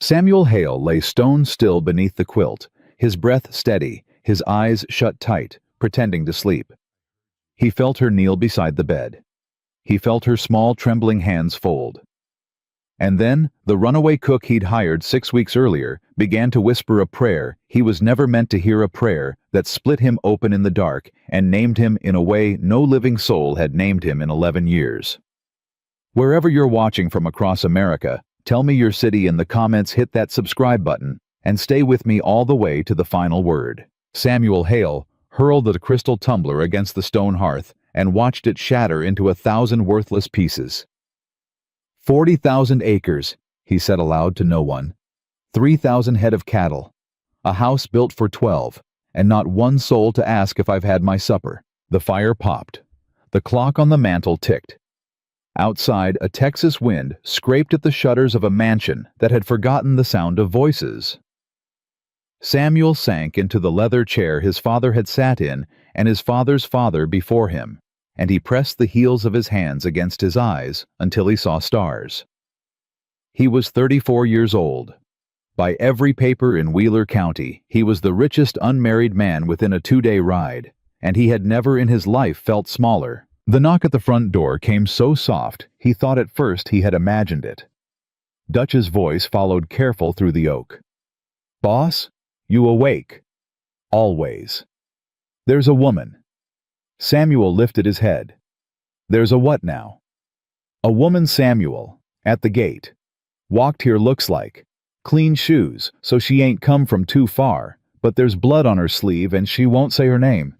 Samuel Hale lay stone still beneath the quilt, his breath steady, his eyes shut tight, pretending to sleep. He felt her kneel beside the bed. He felt her small, trembling hands fold. And then, the runaway cook he'd hired 6 weeks earlier began to whisper a prayer he was never meant to hear, a prayer that split him open in the dark and named him in a way no living soul had named him in 11 years. Wherever you're watching from across America, tell me your city in the comments, hit that subscribe button, and stay with me all the way to the final word. Samuel Hale hurled the crystal tumbler against the stone hearth and watched it shatter into 1,000 worthless pieces. 40,000 acres, he said aloud to no one. 3,000 head of cattle. A house built for 12, and not one soul to ask if I've had my supper. The fire popped. The clock on the mantel ticked. Outside, a Texas wind scraped at the shutters of a mansion that had forgotten the sound of voices. Samuel sank into the leather chair his father had sat in and his father's father before him, and he pressed the heels of his hands against his eyes until he saw stars. He was 34 years old. By every paper in Wheeler County, he was the richest unmarried man within a 2-day ride, and he had never in his life felt smaller. The knock at the front door came so soft, he thought at first he had imagined it. Dutch's voice followed careful through the oak. "Boss, you awake?" "Always." "There's a woman." Samuel lifted his head. "There's a what now?" "A woman, Samuel, at the gate. Walked here, looks like. Clean shoes, so she ain't come from too far, but there's blood on her sleeve and she won't say her name."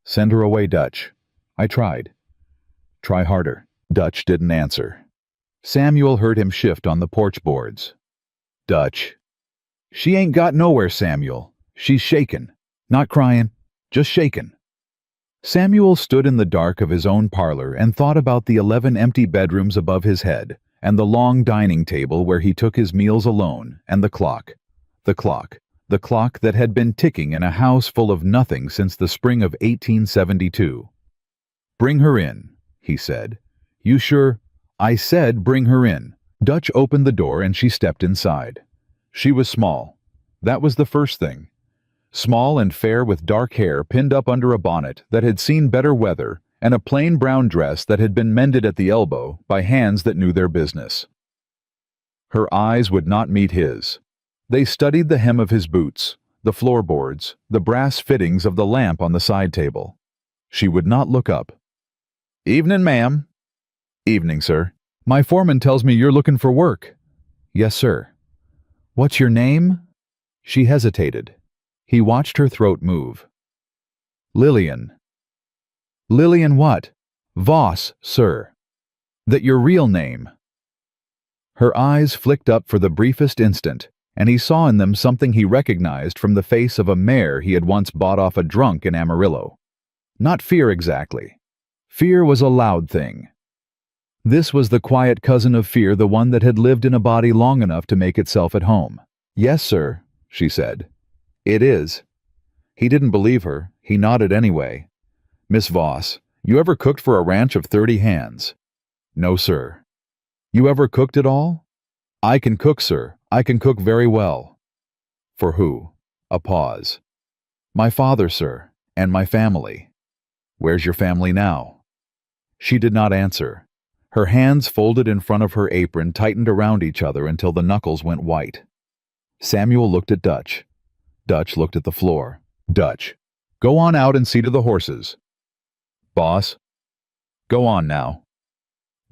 "Send her away, Dutch." "I tried." "Try harder." Dutch didn't answer. Samuel heard him shift on the porch boards. "Dutch." "She ain't got nowhere, Samuel. She's shaken. Not crying, just shaken." Samuel stood in the dark of his own parlor and thought about the 11 empty bedrooms above his head, and the long dining table where he took his meals alone, and the clock that had been ticking in a house full of nothing since the spring of 1872. "Bring her in," he said. "You sure?" "I said bring her in." Dutch opened the door and she stepped inside. She was small. That was the first thing. Small and fair, with dark hair pinned up under a bonnet that had seen better weather and a plain brown dress that had been mended at the elbow by hands that knew their business. Her eyes would not meet his. They studied the hem of his boots, the floorboards, the brass fittings of the lamp on the side table. She would not look up. "Evening, ma'am." "Evening, sir." "My foreman tells me you're looking for work." "Yes, sir." "What's your name?" She hesitated. He watched her throat move. "Lillian." "Lillian what?" "Voss, sir." "That your real name?" Her eyes flicked up for the briefest instant, and he saw in them something he recognized from the face of a mare he had once bought off a drunk in Amarillo. Not fear exactly. Fear was a loud thing. This was the quiet cousin of fear, the one that had lived in a body long enough to make itself at home. "Yes, sir," she said. "It is." He didn't believe her. He nodded anyway. "Miss Voss, you ever cooked for a ranch of 30 hands?" "No, sir." "You ever cooked at all?" "I can cook, sir. I can cook very well." "For who?" A pause. "My father, sir, and my family." "Where's your family now?" She did not answer. Her hands folded in front of her apron tightened around each other until the knuckles went white. Samuel looked at Dutch. Dutch looked at the floor. "Dutch, go on out and see to the horses." "Boss." "Go on now."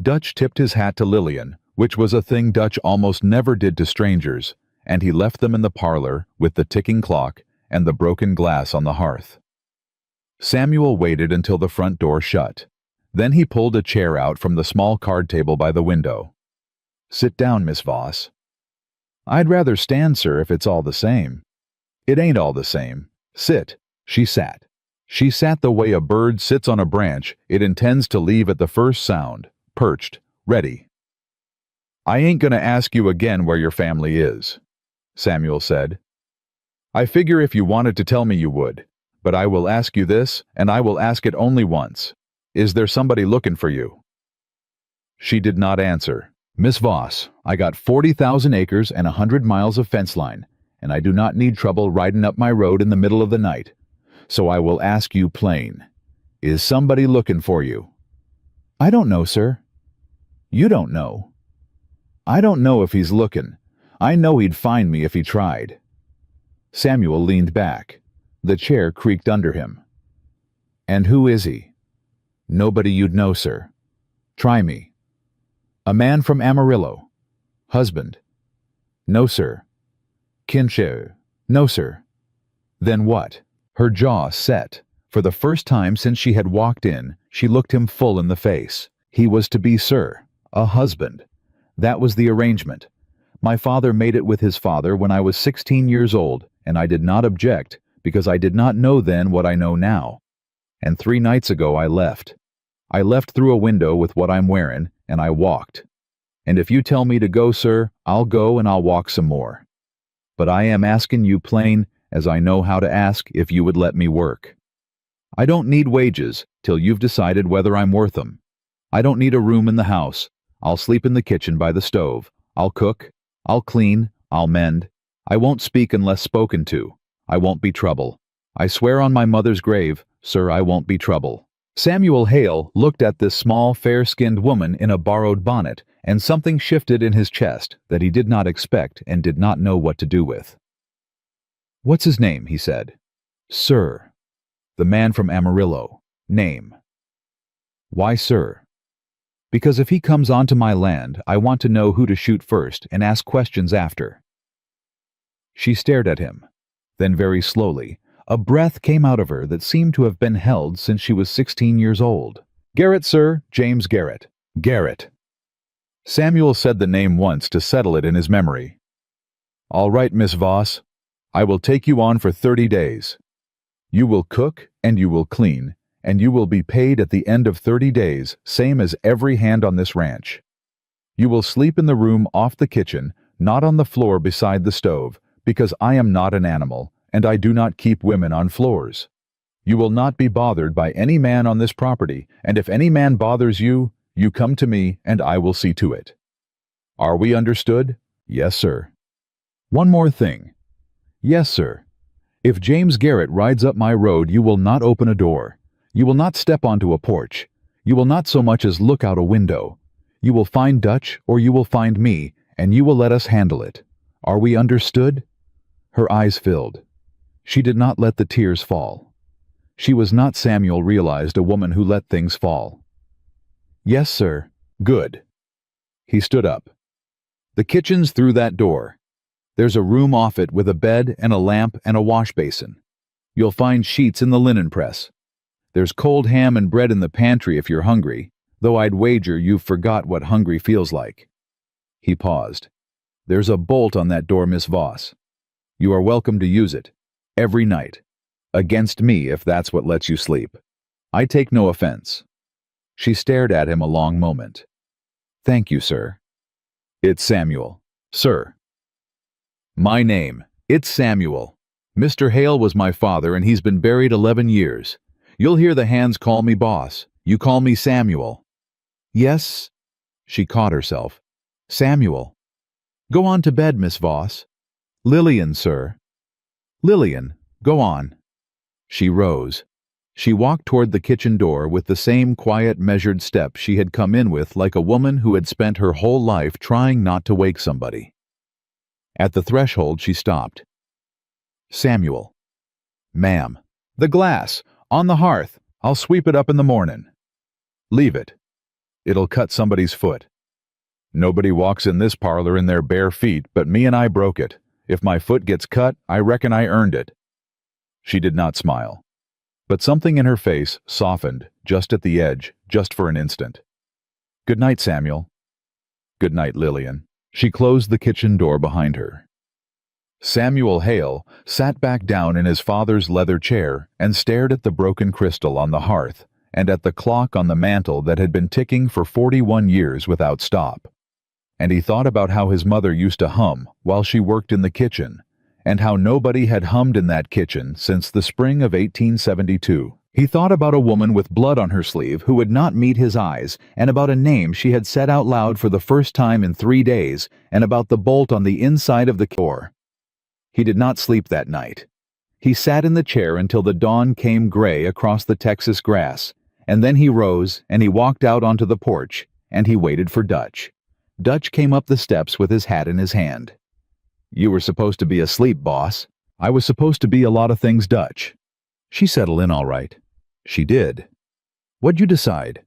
Dutch tipped his hat to Lillian, which was a thing Dutch almost never did to strangers, and he left them in the parlor with the ticking clock and the broken glass on the hearth. Samuel waited until the front door shut. Then he pulled a chair out from the small card table by the window. "Sit down, Miss Voss." "I'd rather stand, sir, if it's all the same." "It ain't all the same. Sit." She sat. She sat the way a bird sits on a branch it intends to leave at the first sound, perched, ready. "I ain't gonna ask you again where your family is," Samuel said. "I figure if you wanted to tell me you would, but I will ask you this, and I will ask it only once. Is there somebody looking for you?" She did not answer. Miss Voss, I got 40,000 acres and 100 miles of fence line, and I do not need trouble riding up my road in the middle of the night. So I will ask you plain. Is somebody looking for you? I don't know, sir. You don't know? I don't know if he's looking. I know he'd find me if he tried. Samuel leaned back. The chair creaked under him. And who is he? Nobody you'd know, sir. Try me. A man from Amarillo. Husband. No, sir. Kinshare. No, sir. Then what? Her jaw set. For the first time since she had walked in, she looked him full in the face. He was to be sir, a husband. That was the arrangement. My father made it with his father when I was 16 years old, and I did not object, because I did not know then what I know now. And 3 nights ago I left. I left through a window with what I'm wearing, and I walked. And if you tell me to go, sir, I'll go and I'll walk some more. But I am asking you plain, as I know how to ask, if you would let me work. I don't need wages till you've decided whether I'm worth them. I don't need a room in the house. I'll sleep in the kitchen by the stove. I'll cook. I'll clean. I'll mend. I won't speak unless spoken to. I won't be trouble. I swear on my mother's grave, sir, I won't be trouble. Samuel Hale looked at this small, fair-skinned woman in a borrowed bonnet, and something shifted in his chest that he did not expect and did not know what to do with. What's his name? He said. Sir. The man from Amarillo. Name. Why, sir? Because if he comes onto my land, I want to know who to shoot first and ask questions after. She stared at him. Then very slowly, a breath came out of her that seemed to have been held since she was 16 years old. Garrett, sir, James Garrett. Garrett. Samuel said the name once to settle it in his memory. All right, Miss Voss. I will take you on for 30 days. You will cook and you will clean, and you will be paid at the end of 30 days, same as every hand on this ranch. You will sleep in the room off the kitchen, not on the floor beside the stove, because I am not an animal, and I do not keep women on floors. You will not be bothered by any man on this property, and if any man bothers you, you come to me and I will see to it. Are we understood? Yes, sir. One more thing. Yes, sir. If James Garrett rides up my road, you will not open a door. You will not step onto a porch. You will not so much as look out a window. You will find Dutch or you will find me, and you will let us handle it. Are we understood? Her eyes filled. She did not let the tears fall. She was not, Samuel realized, a woman who let things fall. Yes, sir. Good. He stood up. The kitchen's through that door. There's a room off it with a bed and a lamp and a wash basin. You'll find sheets in the linen press. There's cold ham and bread in the pantry if you're hungry, though I'd wager you've forgot what hungry feels like. He paused. There's a bolt on that door, Miss Voss. You are welcome to use it. Every night. Against me, if that's what lets you sleep. I take no offense. She stared at him a long moment. Thank you, sir. It's Samuel. Sir. My name. It's Samuel. Mr. Hale was my father, and he's been buried 11 years. You'll hear the hands call me boss. You call me Samuel. Yes. She caught herself. Samuel. Go on to bed, Miss Voss. Lillian, sir. Lillian, go on. She rose. She walked toward the kitchen door with the same quiet, measured step she had come in with, like a woman who had spent her whole life trying not to wake somebody. At the threshold, she stopped. Samuel. Ma'am. The glass. On the hearth. I'll sweep it up in the morning. Leave it. It'll cut somebody's foot. Nobody walks in this parlor in their bare feet, but me and I broke it. If my foot gets cut, I reckon I earned it. She did not smile. But something in her face softened, just at the edge, just for an instant. Good night, Samuel. Good night, Lillian. She closed the kitchen door behind her. Samuel Hale sat back down in his father's leather chair and stared at the broken crystal on the hearth and at the clock on the mantel that had been ticking for 41 years without stop. And he thought about how his mother used to hum while she worked in the kitchen, and how nobody had hummed in that kitchen since the spring of 1872. He thought about a woman with blood on her sleeve who would not meet his eyes, and about a name she had said out loud for the first time in 3 days, and about the bolt on the inside of the door. He did not sleep that night. He sat in the chair until the dawn came gray across the Texas grass, and then he rose and he walked out onto the porch, and he waited for Dutch. Dutch came up the steps with his hat in his hand. "You were supposed to be asleep, boss." "I was supposed to be a lot of things, Dutch." "She settled in all right." "She did." "What'd you decide?"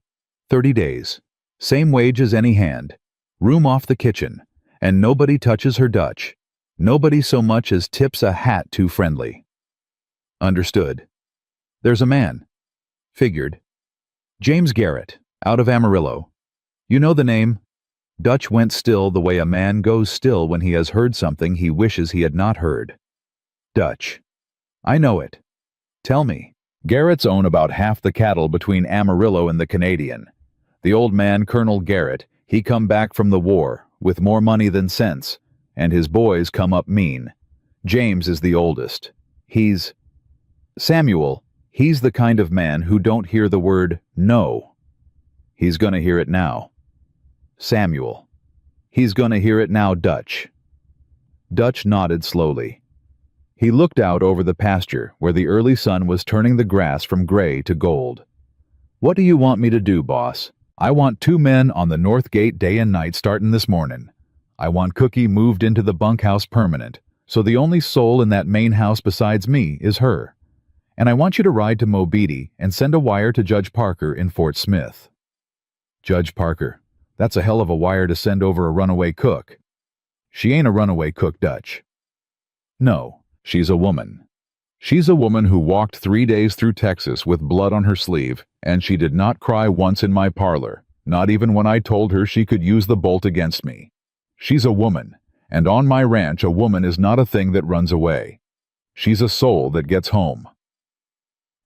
30 days. Same wage as any hand. Room off the kitchen. And nobody touches her, Dutch. Nobody so much as tips a hat too friendly." "Understood." "There's a man." "Figured." "James Garrett, out of Amarillo. You know the name?" Dutch went still the way a man goes still when he has heard something he wishes he had not heard. "Dutch." "I know it." "Tell me." "Garretts own about half the cattle between Amarillo and the Canadian. The old man, Colonel Garrett, he come back from the war, with more money than sense, and his boys come up mean. James is the oldest. He's Samuel. He's the kind of man who don't hear the word no. He's gonna hear it now. Samuel. He's gonna hear it now, Dutch." Dutch nodded slowly. He looked out over the pasture where the early sun was turning the grass from gray to gold. "What do you want me to do, boss?" "I want 2 men on the north gate day and night startin' this mornin'. I want Cookie moved into the bunkhouse permanent, so the only soul in that main house besides me is her. And I want you to ride to Mobeetie and send a wire to Judge Parker in Fort Smith." "Judge Parker. That's a hell of a wire to send over a runaway cook." "She ain't a runaway cook, Dutch." "No, she's a woman. She's a woman who walked 3 days through Texas with blood on her sleeve, and she did not cry once in my parlor, not even when I told her she could use the bolt against me. She's a woman, and on my ranch a woman is not a thing that runs away. She's a soul that gets home."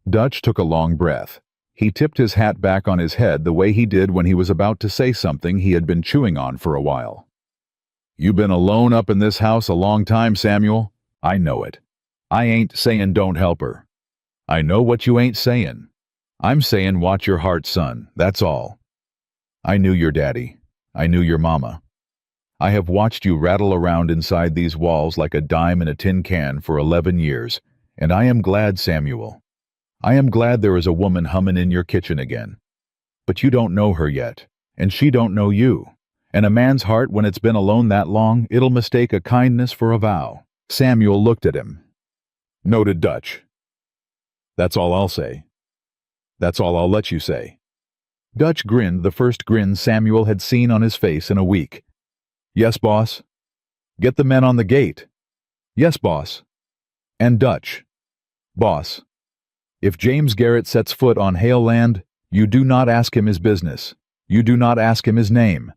Dutch took a long breath. He tipped his hat back on his head the way he did when he was about to say something he had been chewing on for a while. "You been alone up in this house a long time, Samuel. I know it. I ain't sayin' don't help her. I know what you ain't sayin'. I'm sayin' watch your heart, son, that's all. I knew your daddy. I knew your mama. I have watched you rattle around inside these walls like a dime in a tin can for 11 years, and I am glad, Samuel. I am glad there is a woman hummin' in your kitchen again. But you don't know her yet, and she don't know you. And a man's heart, when it's been alone that long, it'll mistake a kindness for a vow." Samuel looked at him. "Noted, Dutch. That's all I'll say. That's all I'll let you say." Dutch grinned the first grin Samuel had seen on his face in a week. "Yes, boss." "Get the men on the gate." "Yes, boss." "And Dutch." "Boss. If James Garrett sets foot on Hale land, you do not ask him his business. You do not ask him his name.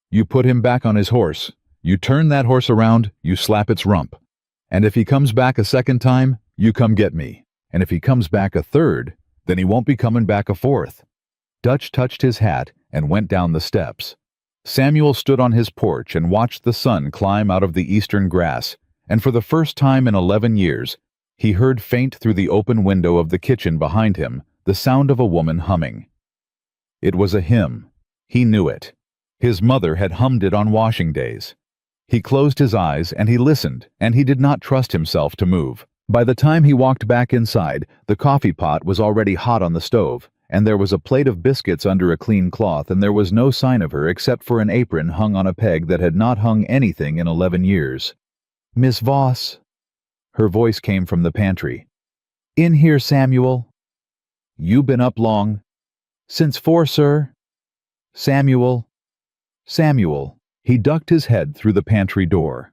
You put him back on his horse. You turn that horse around, you slap its rump. And if he comes back a second time, you come get me. And if he comes back a third, then he won't be coming back a fourth." Dutch touched his hat and went down the steps. Samuel stood on his porch and watched the sun climb out of the eastern grass, and for the first time in 11 years, he heard faint through the open window of the kitchen behind him the sound of a woman humming. It was a hymn. He knew it. His mother had hummed it on washing days. He closed his eyes and he listened, and he did not trust himself to move. By the time he walked back inside, the coffee pot was already hot on the stove, and there was a plate of biscuits under a clean cloth, and there was no sign of her except for an apron hung on a peg that had not hung anything in 11 years. "Miss Voss." Her voice came from the pantry. "In here, Samuel." "You been up long?" "Since 4, sir." "Samuel." "Samuel." He ducked his head through the pantry door.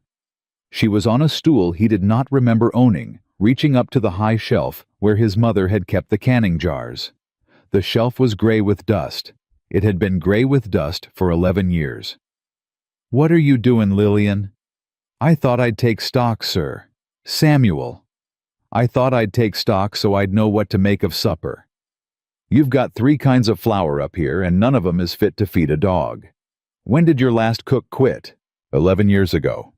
She was on a stool he did not remember owning, reaching up to the high shelf where his mother had kept the canning jars. The shelf was gray with dust. It had been gray with dust for 11 years. "What are you doing, Lillian?" "I thought I'd take stock, sir." "Samuel." "I thought I'd take stock so I'd know what to make of supper. You've got 3 kinds of flour up here, and none of 'em is fit to feed a dog. When did your last cook quit?" 11 years ago."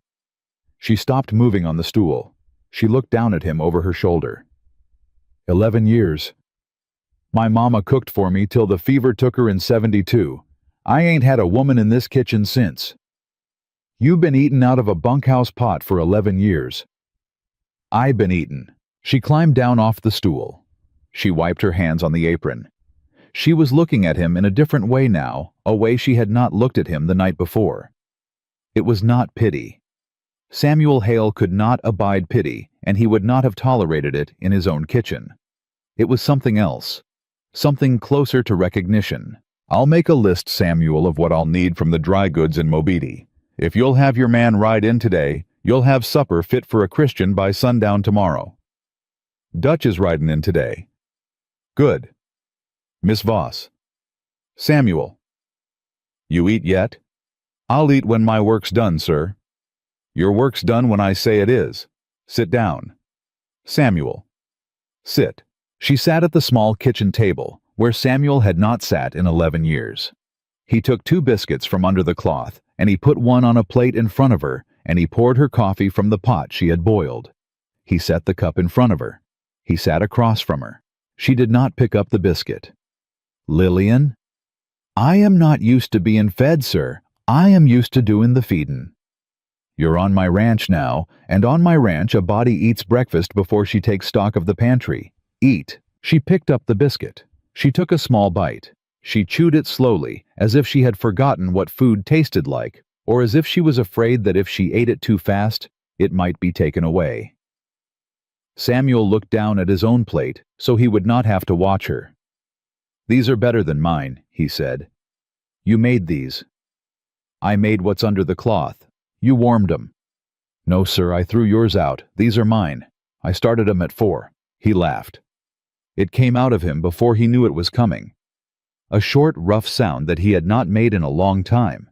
She stopped moving on the stool. She looked down at him over her shoulder. 11 years. My mama cooked for me till the fever took her in 72. I ain't had a woman in this kitchen since. You been eatin' out of a bunkhouse pot for 11 years. I been eatin'. She climbed down off the stool. She wiped her hands on the apron. She was looking at him in a different way now, a way she had not looked at him the night before. It was not pity. Samuel Hale could not abide pity, and he would not have tolerated it in his own kitchen. It was something else. Something closer to recognition. I'll make a list, Samuel, of what I'll need from the dry goods in Mobeetie. If you'll have your man ride in today, you'll have supper fit for a Christian by sundown tomorrow. Dutch is riding in today. Good. Miss Voss. Samuel. You eat yet? I'll eat when my work's done, sir. Your work's done when I say it is. Sit down. Samuel. Sit. She sat at the small kitchen table, where Samuel had not sat in 11 years. He took 2 biscuits from under the cloth, and he put one on a plate in front of her, and he poured her coffee from the pot she had boiled. He set the cup in front of her. He sat across from her. She did not pick up the biscuit. Lillian? I am not used to being fed, sir. I am used to doing the feedin'. You're on my ranch now, and on my ranch a body eats breakfast before she takes stock of the pantry. Eat. She picked up the biscuit. She took a small bite. She chewed it slowly, as if she had forgotten what food tasted like, or as if she was afraid that if she ate it too fast, it might be taken away. Samuel looked down at his own plate, so he would not have to watch her. These are better than mine, he said. You made these. I made what's under the cloth. You warmed 'em. No, sir, I threw yours out. These are mine. I started 'em at 4. He laughed. It came out of him before he knew it was coming. A short, rough sound that he had not made in a long time.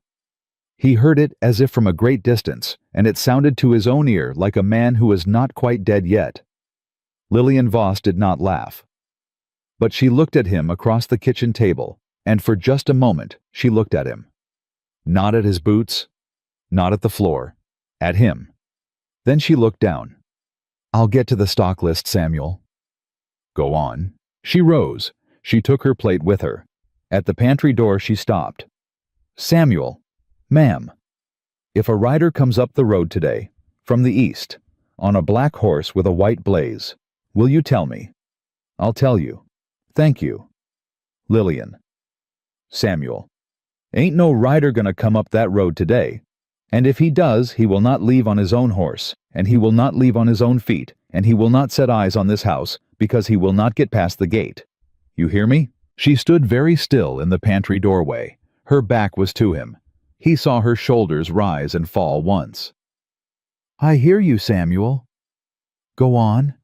He heard it as if from a great distance, and it sounded to his own ear like a man who was not quite dead yet. Lillian Voss did not laugh. But she looked at him across the kitchen table, and for just a moment she looked at him. Not at his boots, not at the floor, at him. Then she looked down. I'll get to the stock list, Samuel. Go on. She rose. She took her plate with her. At the pantry door she stopped. Samuel, ma'am, if a rider comes up the road today, from the east, on a black horse with a white blaze, will you tell me? I'll tell you. Thank you. Lillian. Samuel. Ain't no rider gonna come up that road today. And if he does, he will not leave on his own horse, and he will not leave on his own feet, and he will not set eyes on this house, because he will not get past the gate. You hear me? She stood very still in the pantry doorway. Her back was to him. He saw her shoulders rise and fall once. I hear you, Samuel. Go on.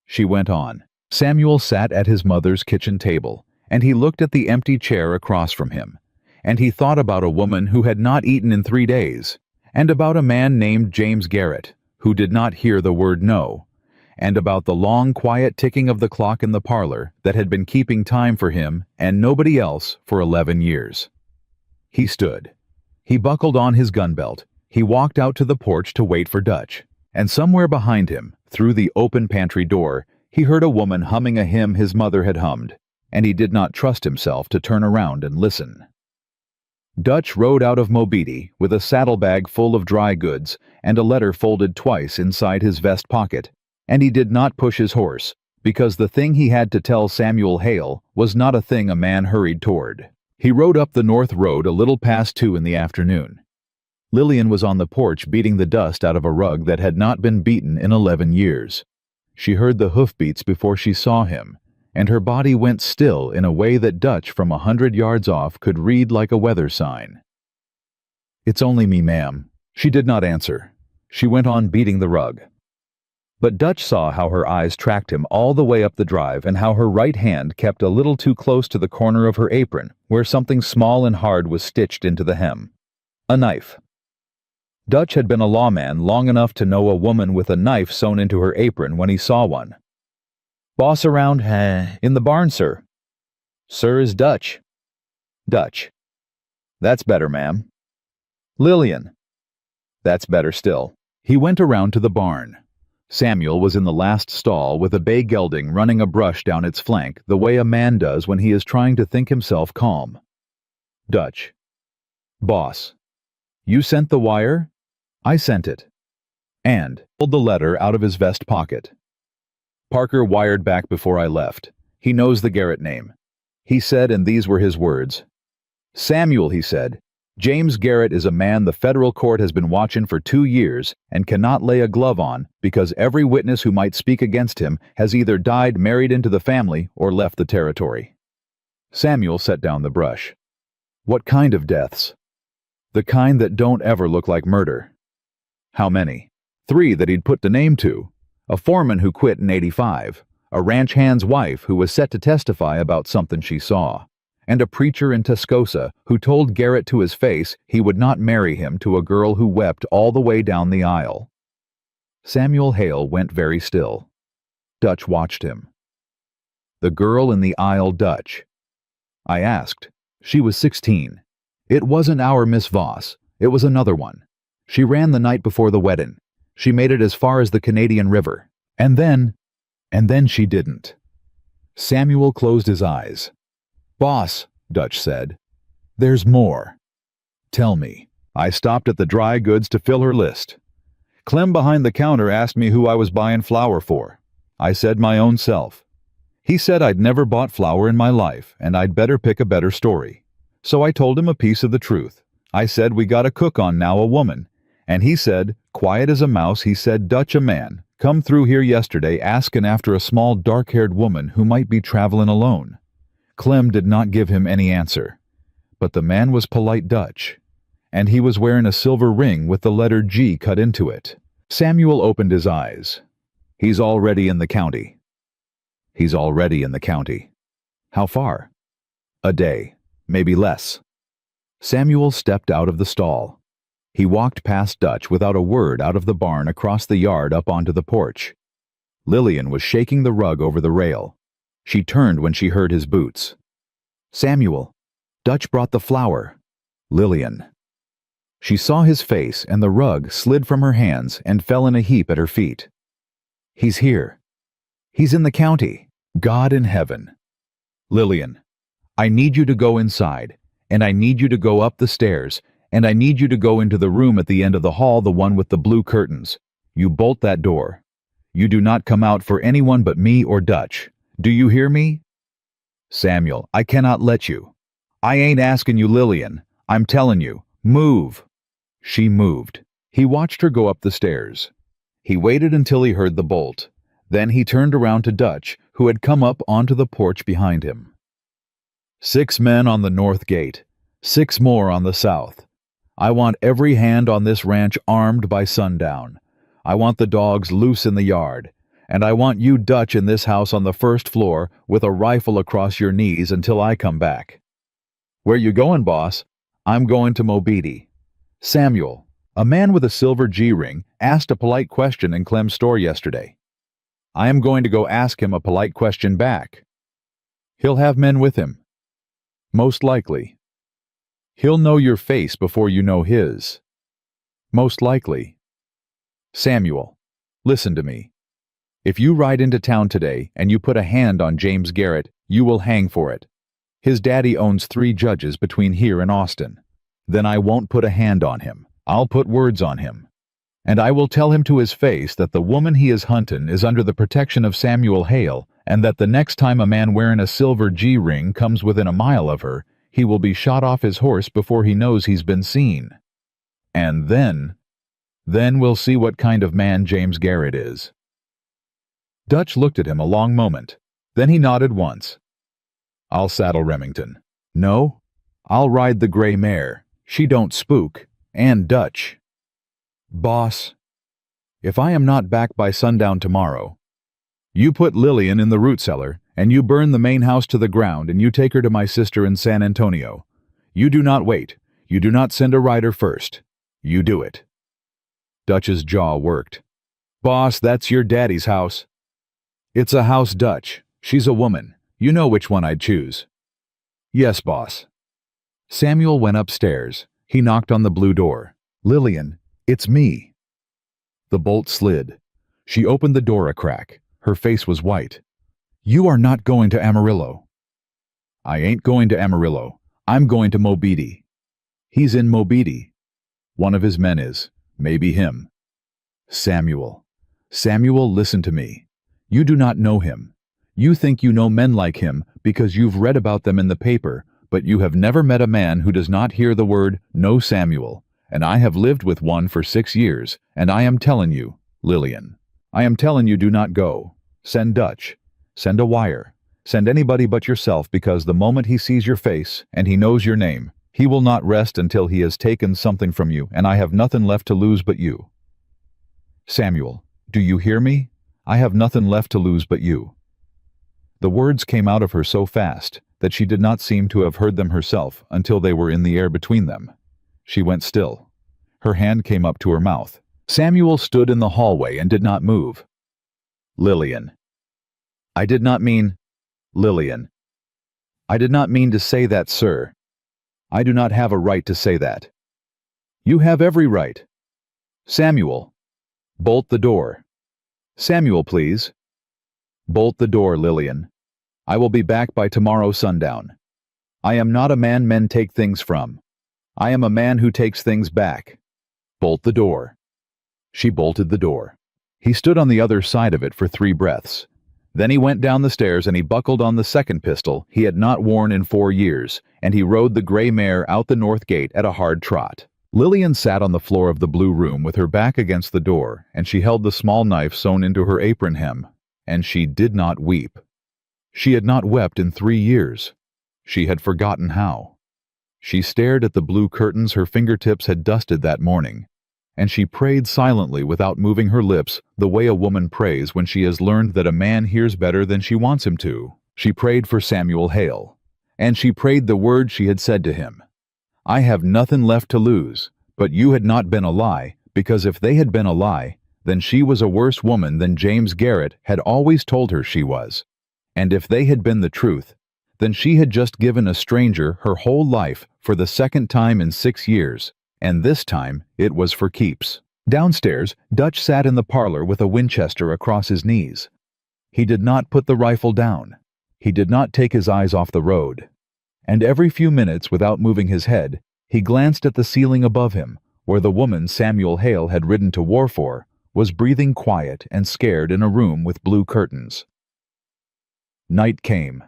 She went on. Samuel sat at his mother's kitchen table, and he looked at the empty chair across from him, and he thought about a woman who had not eaten in 3 days, and about a man named James Garrett, who did not hear the word no, and about the long, quiet ticking of the clock in the parlor that had been keeping time for him and nobody else for 11 years. He stood. He buckled on his gun belt. He walked out to the porch to wait for Dutch, and somewhere behind him, through the open pantry door, he heard a woman humming a hymn his mother had hummed, and he did not trust himself to turn around and listen. Dutch rode out of Mobeetie with a saddlebag full of dry goods and a letter folded twice inside his vest pocket, and he did not push his horse, because the thing he had to tell Samuel Hale was not a thing a man hurried toward. He rode up the north road a little past 2 in the afternoon. Lillian was on the porch beating the dust out of a rug that had not been beaten in 11 years. She heard the hoofbeats before she saw him, and her body went still in a way that Dutch from 100 yards off could read like a weather sign. It's only me, ma'am. She did not answer. She went on beating the rug. But Dutch saw how her eyes tracked him all the way up the drive and how her right hand kept a little too close to the corner of her apron, where something small and hard was stitched into the hem. A knife. Dutch had been a lawman long enough to know a woman with a knife sewn into her apron when he saw one. Boss around? In the barn, sir. Sir is Dutch. Dutch. That's better, ma'am. Lillian. That's better still. He went around to the barn. Samuel was in the last stall with a bay gelding running a brush down its flank the way a man does when he is trying to think himself calm. Dutch. Boss. You sent the wire? I sent it. And pulled the letter out of his vest pocket. Parker wired back before I left. He knows the Garrett name. He said, and these were his words. Samuel, he said, James Garrett is a man the federal court has been watching for 2 years and cannot lay a glove on because every witness who might speak against him has either died married into the family or left the territory. Samuel set down the brush. What kind of deaths? The kind that don't ever look like murder. How many? 3 that he'd put the name to. A foreman who quit in '85, a ranch hand's wife who was set to testify about something she saw, and a preacher in Tascosa who told Garrett to his face he would not marry him to a girl who wept all the way down the aisle. Samuel Hale went very still. Dutch watched him. The girl in the aisle, Dutch. I asked. She was 16. It wasn't our Miss Voss. It was another one. She ran the night before the wedding. She made it as far as the Canadian River. And then she didn't. Samuel closed his eyes. Boss, Dutch said, there's more. Tell me. I stopped at the dry goods to fill her list. Clem behind the counter asked me who I was buying flour for. I said my own self. He said I'd never bought flour in my life and I'd better pick a better story. So I told him a piece of the truth. I said we got a cook on now, a woman. And he said, quiet as a mouse, he said, Dutch, a man, come through here yesterday asking after a small dark-haired woman who might be traveling alone. Clem did not give him any answer. But the man was polite Dutch. And he was wearing a silver ring with the letter G cut into it. Samuel opened his eyes. He's already in the county. He's already in the county. How far? A day, maybe less. Samuel stepped out of the stall. He walked past Dutch without a word out of the barn across the yard up onto the porch. Lillian was shaking the rug over the rail. She turned when she heard his boots. Samuel, Dutch brought the flour. Lillian. She saw his face and the rug slid from her hands and fell in a heap at her feet. He's here. He's in the county. God in heaven. Lillian, I need you to go inside, and I need you to go up the stairs, and I need you to go into the room at the end of the hall, the one with the blue curtains. You bolt that door. You do not come out for anyone but me or Dutch. Do you hear me? Samuel, I cannot let you. I ain't asking you, Lillian. I'm telling you, move. She moved. He watched her go up the stairs. He waited until he heard the bolt. Then he turned around to Dutch, who had come up onto the porch behind him. 6 men on the north gate. 6 more on the south. I want every hand on this ranch armed by sundown. I want the dogs loose in the yard. And I want you, Dutch, in this house on the first floor with a rifle across your knees until I come back. Where you going, boss? I'm going to Mobeetie. Samuel, a man with a silver G-ring, asked a polite question in Clem's store yesterday. I am going to go ask him a polite question back. He'll have men with him. Most likely. He'll know your face before you know his. Most likely. Samuel, listen to me. If you ride into town today and you put a hand on James Garrett, you will hang for it. His daddy owns 3 judges between here and Austin. Then I won't put a hand on him. I'll put words on him. And I will tell him to his face that the woman he is hunting is under the protection of Samuel Hale, and that the next time a man wearing a silver G-ring comes within a mile of her, he will be shot off his horse before he knows he's been seen. And then we'll see what kind of man James Garrett is. Dutch looked at him a long moment. Then he nodded once. I'll saddle Remington. No, I'll ride the gray mare. She don't spook. And Dutch. Boss, if I am not back by sundown tomorrow, you put Lillian in the root cellar, and you burn the main house to the ground, and you take her to my sister in San Antonio. You do not wait. You do not send a rider first. You do it. Dutch's jaw worked. Boss, that's your daddy's house. It's a house, Dutch. She's a woman. You know which one I'd choose. Yes, boss. Samuel went upstairs. He knocked on the blue door. Lillian, it's me. The bolt slid. She opened the door a crack. Her face was white. "You are not going to Amarillo." "I ain't going to Amarillo. I'm going to Mobidi." "He's in Mobidi." "One of his men is. Maybe him." "Samuel. Samuel, listen to me. You do not know him. You think you know men like him because you've read about them in the paper, but you have never met a man who does not hear the word, 'No, Samuel,' and I have lived with one for 6 years, and I am telling you, Lillian, I am telling you, do not go. Send Dutch. Send a wire. Send anybody but yourself, because the moment he sees your face and he knows your name, he will not rest until he has taken something from you, and I have nothing left to lose but you. Samuel, do you hear me? I have nothing left to lose but you." The words came out of her so fast that she did not seem to have heard them herself until they were in the air between them. She went still. Her hand came up to her mouth. Samuel stood in the hallway and did not move. "Lillian. I did not mean... Lillian. I did not mean to say that, sir. I do not have a right to say that." "You have every right." "Samuel. Bolt the door." "Samuel, please." "Bolt the door, Lillian. I will be back by tomorrow sundown. I am not a man men take things from. I am a man who takes things back. Bolt the door." She bolted the door. He stood on the other side of it for 3 breaths. Then he went down the stairs and he buckled on the second pistol he had not worn in 4 years, and he rode the gray mare out the north gate at a hard trot. Lillian sat on the floor of the blue room with her back against the door, and she held the small knife sewn into her apron hem, and she did not weep. She had not wept in 3 years. She had forgotten how. She stared at the blue curtains her fingertips had dusted that morning, and she prayed silently without moving her lips, the way a woman prays when she has learned that a man hears better than she wants him to. She prayed for Samuel Hale, and she prayed the words she had said to him. "I have nothing left to lose, but you had not been a lie, because if they had been a lie, then she was a worse woman than James Garrett had always told her she was. And if they had been the truth, then she had just given a stranger her whole life for the second time in 6 years, and this time it was for keeps." Downstairs, Dutch sat in the parlor with a Winchester across his knees. He did not put the rifle down. He did not take his eyes off the road. And every few minutes, without moving his head, he glanced at the ceiling above him, where the woman Samuel Hale had ridden to war for was breathing quiet and scared in a room with blue curtains. Night came.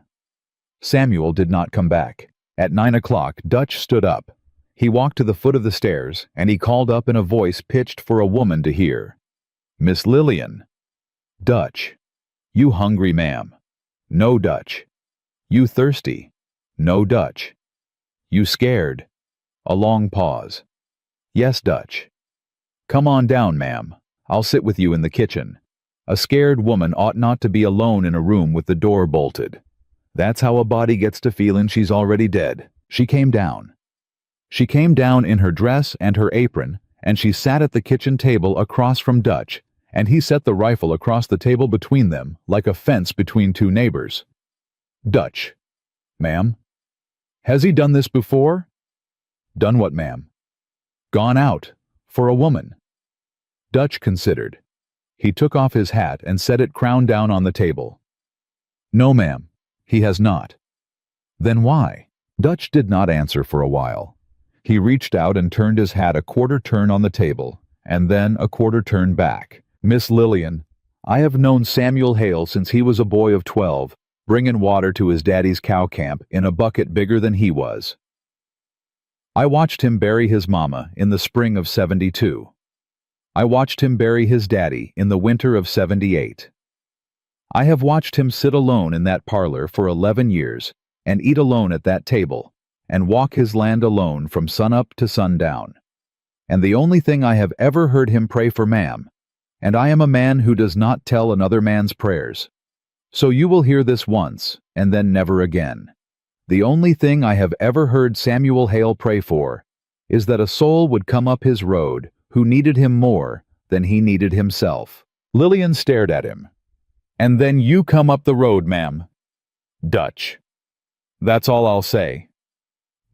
Samuel did not come back. At 9 o'clock, Dutch stood up. He walked to the foot of the stairs, and he called up in a voice pitched for a woman to hear. "Miss Lillian." "Dutch." "You hungry, ma'am?" "No, Dutch." "You thirsty?" "No, Dutch." "You scared?" A long pause. "Yes, Dutch." "Come on down, ma'am. I'll sit with you in the kitchen." A scared woman ought not to be alone in a room with the door bolted. That's how a body gets to feeling she's already dead. She came down. She came down in her dress and her apron, and she sat at the kitchen table across from Dutch, and he set the rifle across the table between them, like a fence between 2 neighbors. "Dutch." "Ma'am?" "Has he done this before?" "Done what, ma'am?" "Gone out. For a woman." Dutch considered. He took off his hat and set it crown down on the table. "No, ma'am, he has not." "Then why?" Dutch did not answer for a while. He reached out and turned his hat a quarter turn on the table, and then a quarter turn back. "Miss Lillian, I have known Samuel Hale since he was a boy of 12, bringing water to his daddy's cow camp in a bucket bigger than he was. I watched him bury his mama in the spring of 72. I watched him bury his daddy in the winter of 78. I have watched him sit alone in that parlor for 11 years, and eat alone at that table, and walk his land alone from sunup to sundown. And the only thing I have ever heard him pray for, ma'am, and I am a man who does not tell another man's prayers. So you will hear this once, and then never again. The only thing I have ever heard Samuel Hale pray for is that a soul would come up his road who needed him more than he needed himself." Lillian stared at him. "And then you come up the road, ma'am." "Dutch." "That's all I'll say."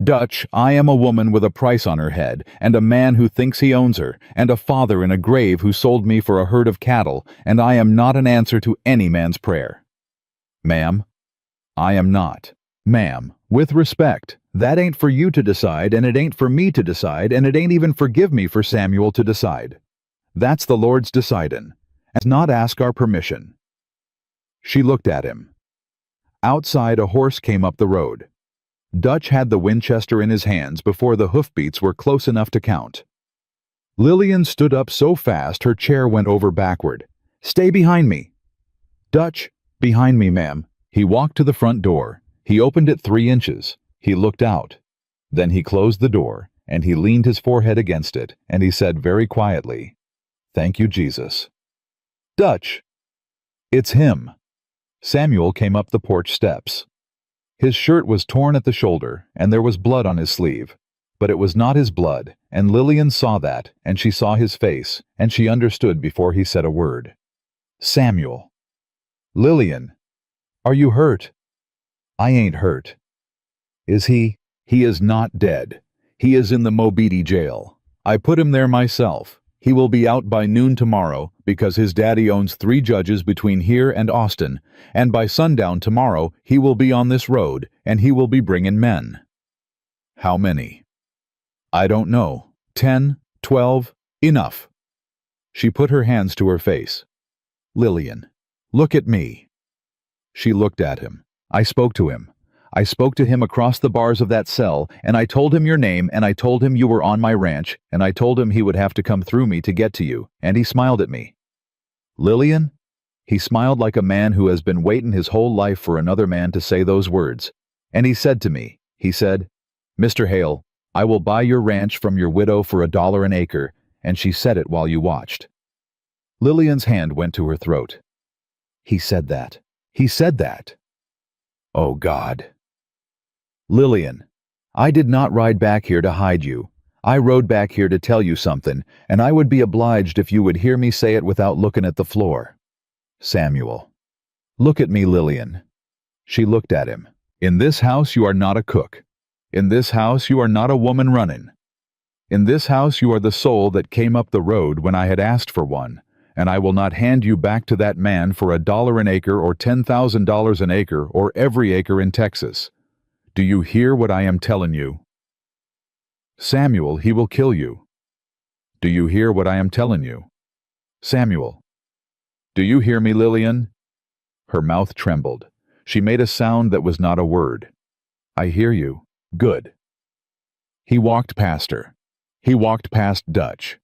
Dutch, I am a woman with a price on her head, and a man who thinks he owns her, and a father in a grave who sold me for a herd of cattle, and I am not an answer to any man's prayer. Ma'am, I am not. Ma'am, with respect, that ain't for you to decide, and it ain't for me to decide, and it ain't even forgive me for Samuel to decide. That's the Lord's decidin', and not ask our permission. She looked at him. Outside, a horse came up the road. Dutch had the Winchester in his hands before the hoofbeats were close enough to count. Lillian stood up so fast her chair went over backward. Stay behind me. Dutch, behind me, ma'am. He walked to the front door. He opened it 3 inches. He looked out. Then he closed the door, and he leaned his forehead against it, and he said very quietly, Thank you, Jesus. Dutch! It's him. Samuel came up the porch steps. His shirt was torn at the shoulder, and there was blood on his sleeve. But it was not his blood, and Lillian saw that, and she saw his face, and she understood before he said a word. Samuel. Lillian, are you hurt? I ain't hurt. Is he? He is not dead. He is in the Mobidi jail. I put him there myself. He will be out by noon tomorrow because his daddy owns 3 judges between here and Austin, and by sundown tomorrow he will be on this road, and he will be bringing men. How many? I don't know. 10, 12, enough. She put her hands to her face. Lillian, look at me. She looked at him. I spoke to him. I spoke to him across the bars of that cell, and I told him your name, and I told him you were on my ranch, and I told him he would have to come through me to get to you, and he smiled at me. Lillian? He smiled like a man who has been waiting his whole life for another man to say those words. And he said to me, he said, Mr. Hale, I will buy your ranch from your widow for $1 an acre, and she said it while you watched. Lillian's hand went to her throat. He said that. He said that. Oh, God. Lillian, I did not ride back here to hide you. I rode back here to tell you something, and I would be obliged if you would hear me say it without looking at the floor. Samuel. Look at me, Lillian. She looked at him. In this house you are not a cook. In this house you are not a woman running. In this house you are the soul that came up the road when I had asked for one, and I will not hand you back to that man for $1 an acre or $10,000 an acre or every acre in Texas. Do you hear what I am telling you? Samuel, he will kill you. Do you hear what I am telling you? Samuel. Do you hear me, Lillian? Her mouth trembled. She made a sound that was not a word. I hear you. Good. He walked past her. He walked past Dutch.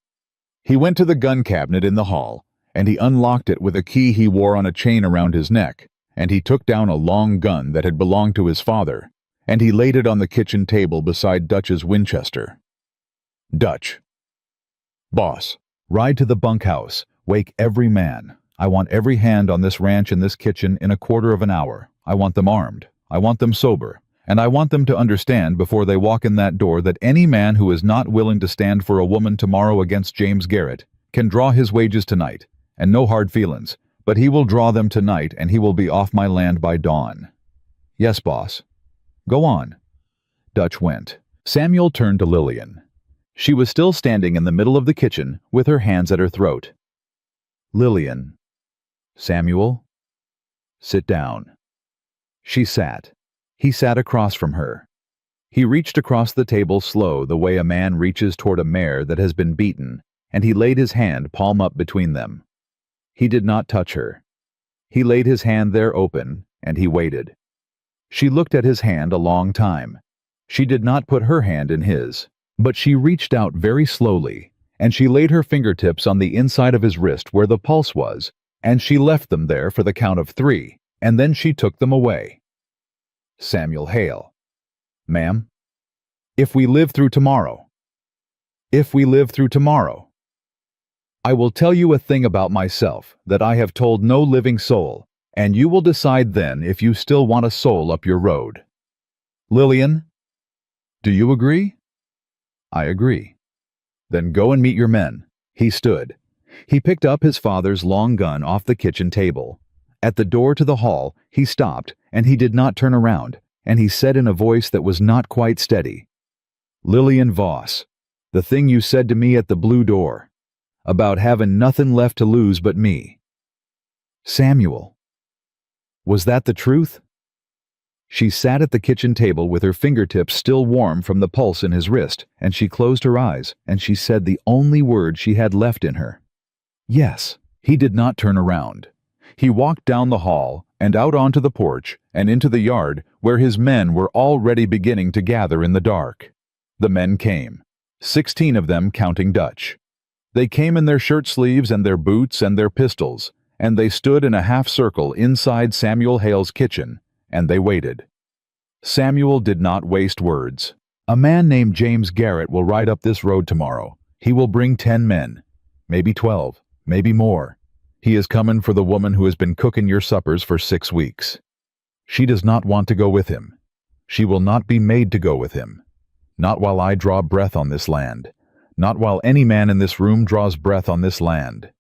He went to the gun cabinet in the hall, and he unlocked it with a key he wore on a chain around his neck, and he took down a long gun that had belonged to his father, and he laid it on the kitchen table beside Dutch's Winchester. Dutch. Boss, ride to the bunkhouse. Wake every man. I want every hand on this ranch and this kitchen in 1/4 of an hour. I want them armed. I want them sober. And I want them to understand before they walk in that door that any man who is not willing to stand for a woman tomorrow against James Garrett can draw his wages tonight, and no hard feelings, but he will draw them tonight and he will be off my land by dawn. Yes, boss. Go on. Dutch went. Samuel turned to Lillian. She was still standing in the middle of the kitchen with her hands at her throat. Lillian. Samuel. Sit down. She sat. He sat across from her. He reached across the table slow the way a man reaches toward a mare that has been beaten, and he laid his hand palm up between them. He did not touch her. He laid his hand there open, and he waited. She looked at his hand a long time. She did not put her hand in his, but she reached out very slowly, and she laid her fingertips on the inside of his wrist where the pulse was, and she left them there for the count of 3, and then she took them away. Samuel Hale. Ma'am? If we live through tomorrow. If we live through tomorrow. I will tell you a thing about myself that I have told no living soul, and you will decide then if you still want a soul up your road. Lillian? Do you agree? I agree. Then go and meet your men. He stood. He picked up his father's long gun off the kitchen table. At the door to the hall, he stopped, and he did not turn around, and he said in a voice that was not quite steady, "Lillian Voss, the thing you said to me at the Blue Door, about having nothing left to lose but me. Samuel, was that the truth?" She sat at the kitchen table with her fingertips still warm from the pulse in his wrist, and she closed her eyes, and she said the only word she had left in her. Yes. He did not turn around. He walked down the hall and out onto the porch and into the yard where his men were already beginning to gather in the dark. The men came, 16 of them counting Dutch. They came in their shirt sleeves and their boots and their pistols, and they stood in a half circle inside Samuel Hale's kitchen, and they waited. Samuel did not waste words. "A man named James Garrett will ride up this road tomorrow. He will bring 10 men, maybe 12, maybe more. He is coming for the woman who has been cooking your suppers for 6 weeks. She does not want to go with him. She will not be made to go with him. Not while I draw breath on this land. Not while any man in this room draws breath on this land.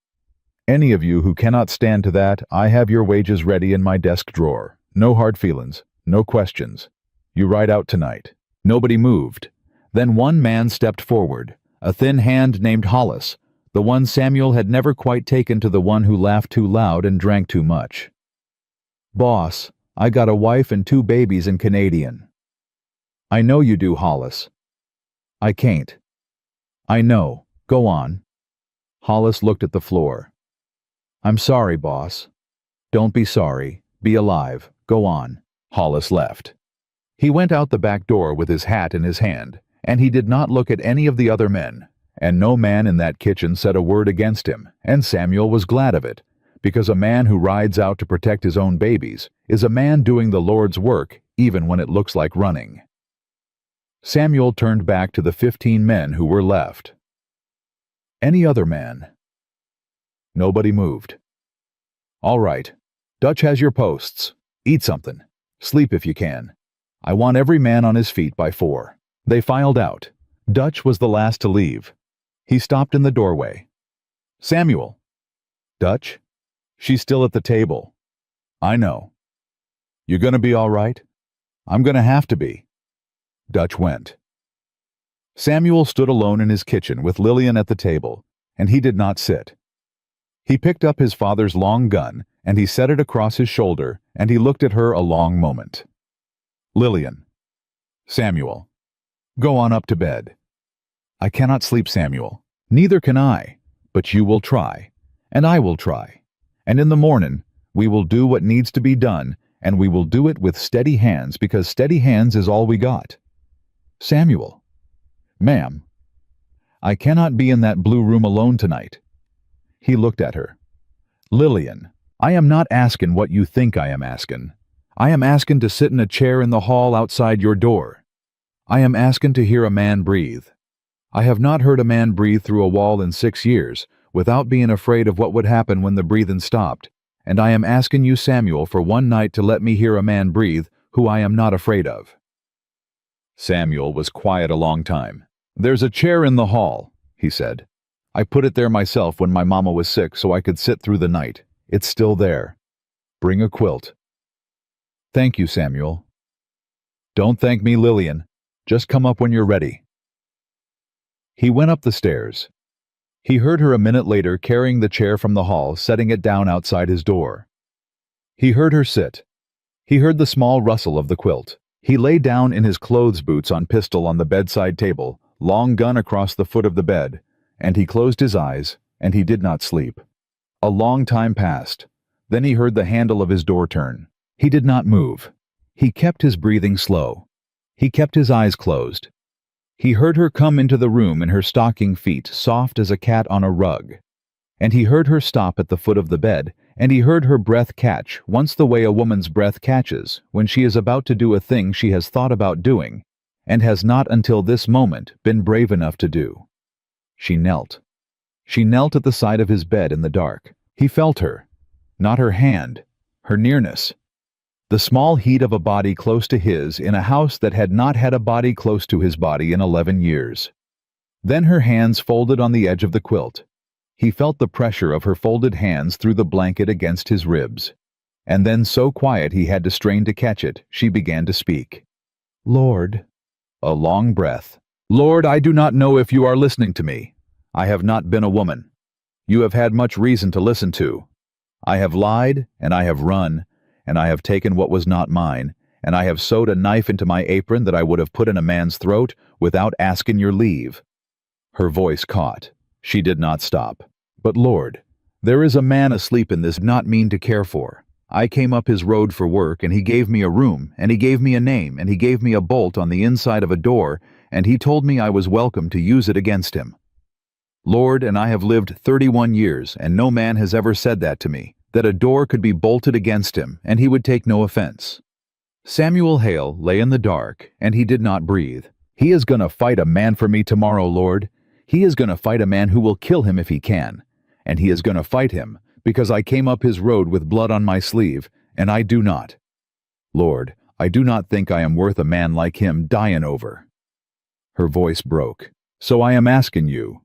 Any of you who cannot stand to that, I have your wages ready in my desk drawer. No hard feelings, no questions. You ride out tonight." Nobody moved. Then one man stepped forward, a thin hand named Hollis, the one Samuel had never quite taken to the one who laughed too loud and drank too much. "Boss, I got a wife and 2 babies in Canadian." "I know you do, Hollis." "I can't." "I know. Go on." Hollis looked at the floor. "I'm sorry, boss." "Don't be sorry. Be alive. Go on." Hollis left. He went out the back door with his hat in his hand, and he did not look at any of the other men. And no man in that kitchen said a word against him, and Samuel was glad of it, because a man who rides out to protect his own babies is a man doing the Lord's work even when it looks like running. Samuel turned back to the 15 men who were left. "Any other man?" Nobody moved. "All right. Dutch has your posts. Eat something. Sleep if you can. I want every man on his feet by 4. They filed out. Dutch was the last to leave. He stopped in the doorway. "Samuel." "Dutch?" "She's still at the table." "I know." "You gonna be all right?" "I'm gonna have to be." Dutch went. Samuel stood alone in his kitchen with Lillian at the table, and he did not sit. He picked up his father's long gun, and he set it across his shoulder, and he looked at her a long moment. "Lillian." "Samuel." "Go on up to bed." "I cannot sleep, Samuel." "Neither can I, but you will try, and I will try. And in the morning, we will do what needs to be done, and we will do it with steady hands, because steady hands is all we got." "Samuel." "Ma'am." "I cannot be in that blue room alone tonight." He looked at her. "Lillian, I am not asking what you think I am asking. I am asking to sit in a chair in the hall outside your door. I am asking to hear a man breathe. I have not heard a man breathe through a wall in 6 years without being afraid of what would happen when the breathing stopped, and I am asking you, Samuel, for one night to let me hear a man breathe who I am not afraid of." Samuel was quiet a long time. "There's a chair in the hall," he said. "I put it there myself when my mama was sick so I could sit through the night. It's still there. Bring a quilt." "Thank you, Samuel." "Don't thank me, Lillian. Just come up when you're ready." He went up the stairs. He heard her a minute later carrying the chair from the hall, setting it down outside his door. He heard her sit. He heard the small rustle of the quilt. He lay down in his clothes boots on pistol on the bedside table, long gun across the foot of the bed, and he closed his eyes, and he did not sleep. A long time passed. Then he heard the handle of his door turn. He did not move. He kept his breathing slow. He kept his eyes closed. He heard her come into the room in her stocking feet, soft as a cat on a rug. And he heard her stop at the foot of the bed, and he heard her breath catch, once the way a woman's breath catches, when she is about to do a thing she has thought about doing, and has not until this moment been brave enough to do. She knelt. She knelt at the side of his bed in the dark. He felt her. Not her hand. Her nearness. The small heat of a body close to his in a house that had not had a body close to his body in 11 years. Then her hands folded on the edge of the quilt. He felt the pressure of her folded hands through the blanket against his ribs. And then so quiet he had to strain to catch it, she began to speak. "Lord." A long breath. "Lord, I do not know if you are listening to me. I have not been a woman. You have had much reason to listen to. I have lied, and I have run, and I have taken what was not mine, and I have sewed a knife into my apron that I would have put in a man's throat without asking your leave." Her voice caught. She did not stop. "But Lord, there is a man asleep in this not mean to care for. I came up his road for work, and he gave me a room, and he gave me a name, and he gave me a bolt on the inside of a door, and he told me I was welcome to use it against him. Lord, and I have lived 31 years, and no man has ever said that to me, that a door could be bolted against him, and he would take no offense." Samuel Hale lay in the dark, and he did not breathe. "He is going to fight a man for me tomorrow, Lord. He is going to fight a man who will kill him if he can. And he is going to fight him, because I came up his road with blood on my sleeve, and I do not. Lord, I do not think I am worth a man like him dying over." Her voice broke. "So I am asking you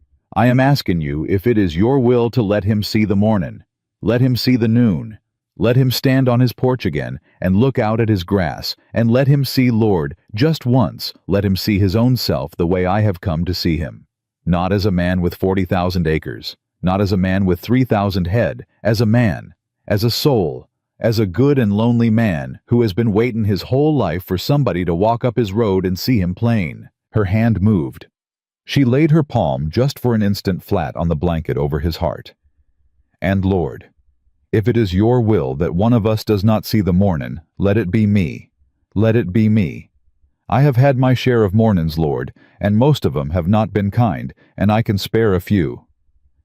if it is your will to let him see the morning, let him see the noon, let him stand on his porch again and look out at his grass, and let him see, Lord, just once, let him see his own self the way I have come to see him. Not as a man with 40,000 acres, not as a man with 3,000 head, as a man, as a soul, as a good and lonely man who has been waiting his whole life for somebody to walk up his road and see him plain." Her hand moved. She laid her palm just for an instant flat on the blanket over his heart. "And Lord, if it is your will that one of us does not see the morning, let it be me. Let it be me. I have had my share of mornings, Lord, and most of them have not been kind, and I can spare a few.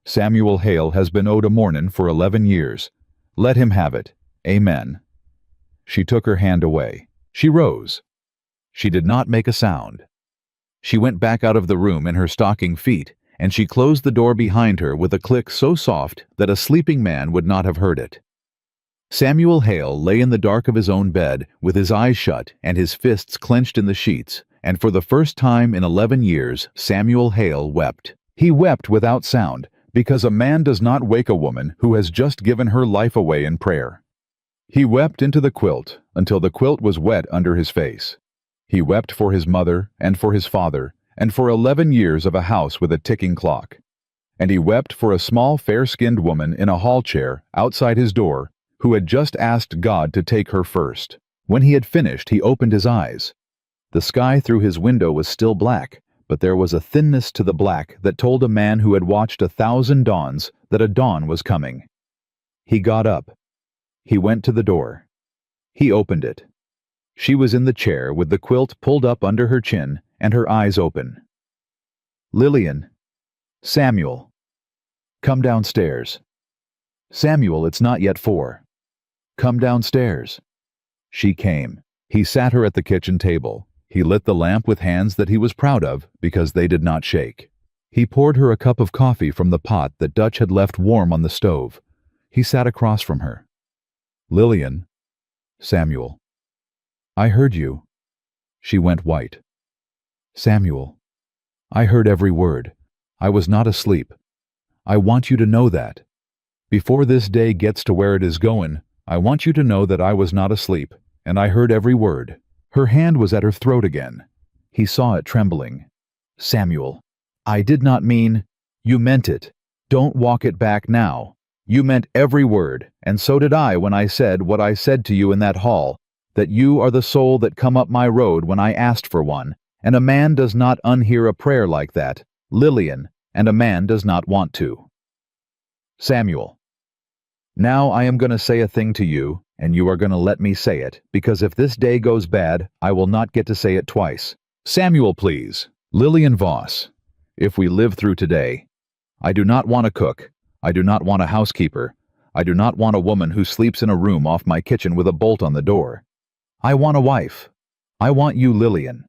Samuel Hale has been owed a morning for 11 years. Let him have it. Amen." She took her hand away. She rose. She did not make a sound. She went back out of the room in her stocking feet, and she closed the door behind her with a click so soft that a sleeping man would not have heard it. Samuel Hale lay in the dark of his own bed, with his eyes shut and his fists clenched in the sheets, and for the first time in 11 years, Samuel Hale wept. He wept without sound, because a man does not wake a woman who has just given her life away in prayer. He wept into the quilt until the quilt was wet under his face. He wept for his mother and for his father, and for 11 years of a house with a ticking clock. And he wept for a small fair-skinned woman in a hall chair outside his door who had just asked God to take her first. When he had finished, he opened his eyes. The sky through his window was still black, but there was a thinness to the black that told a man who had watched 1,000 dawns that a dawn was coming. He got up. He went to the door. He opened it. She was in the chair with the quilt pulled up under her chin and her eyes open. "Lillian." "Samuel." "Come downstairs." "Samuel, it's not yet 4. Come downstairs." She came. He sat her at the kitchen table. He lit the lamp with hands that he was proud of because they did not shake. He poured her a cup of coffee from the pot that Dutch had left warm on the stove. He sat across from her. "Lillian." "Samuel." "I heard you." She went white. "Samuel, I heard every word. I was not asleep. I want you to know that. Before this day gets to where it is going, I want you to know that I was not asleep, and I heard every word." Her hand was at her throat again. He saw it trembling. "Samuel, I did not mean—" "You meant it. Don't walk it back now. You meant every word, and so did I when I said what I said to you in that hall, that you are the soul that come up my road when I asked for one, and a man does not unhear a prayer like that, Lillian, and a man does not want to. Samuel, now I am going to say a thing to you, and you are going to let me say it, because if this day goes bad, I will not get to say it twice. Samuel, please. Lillian Voss, if we live through today, I do not want a cook. I do not want a housekeeper. I do not want a woman who sleeps in a room off my kitchen with a bolt on the door. I want a wife. I want you, Lillian.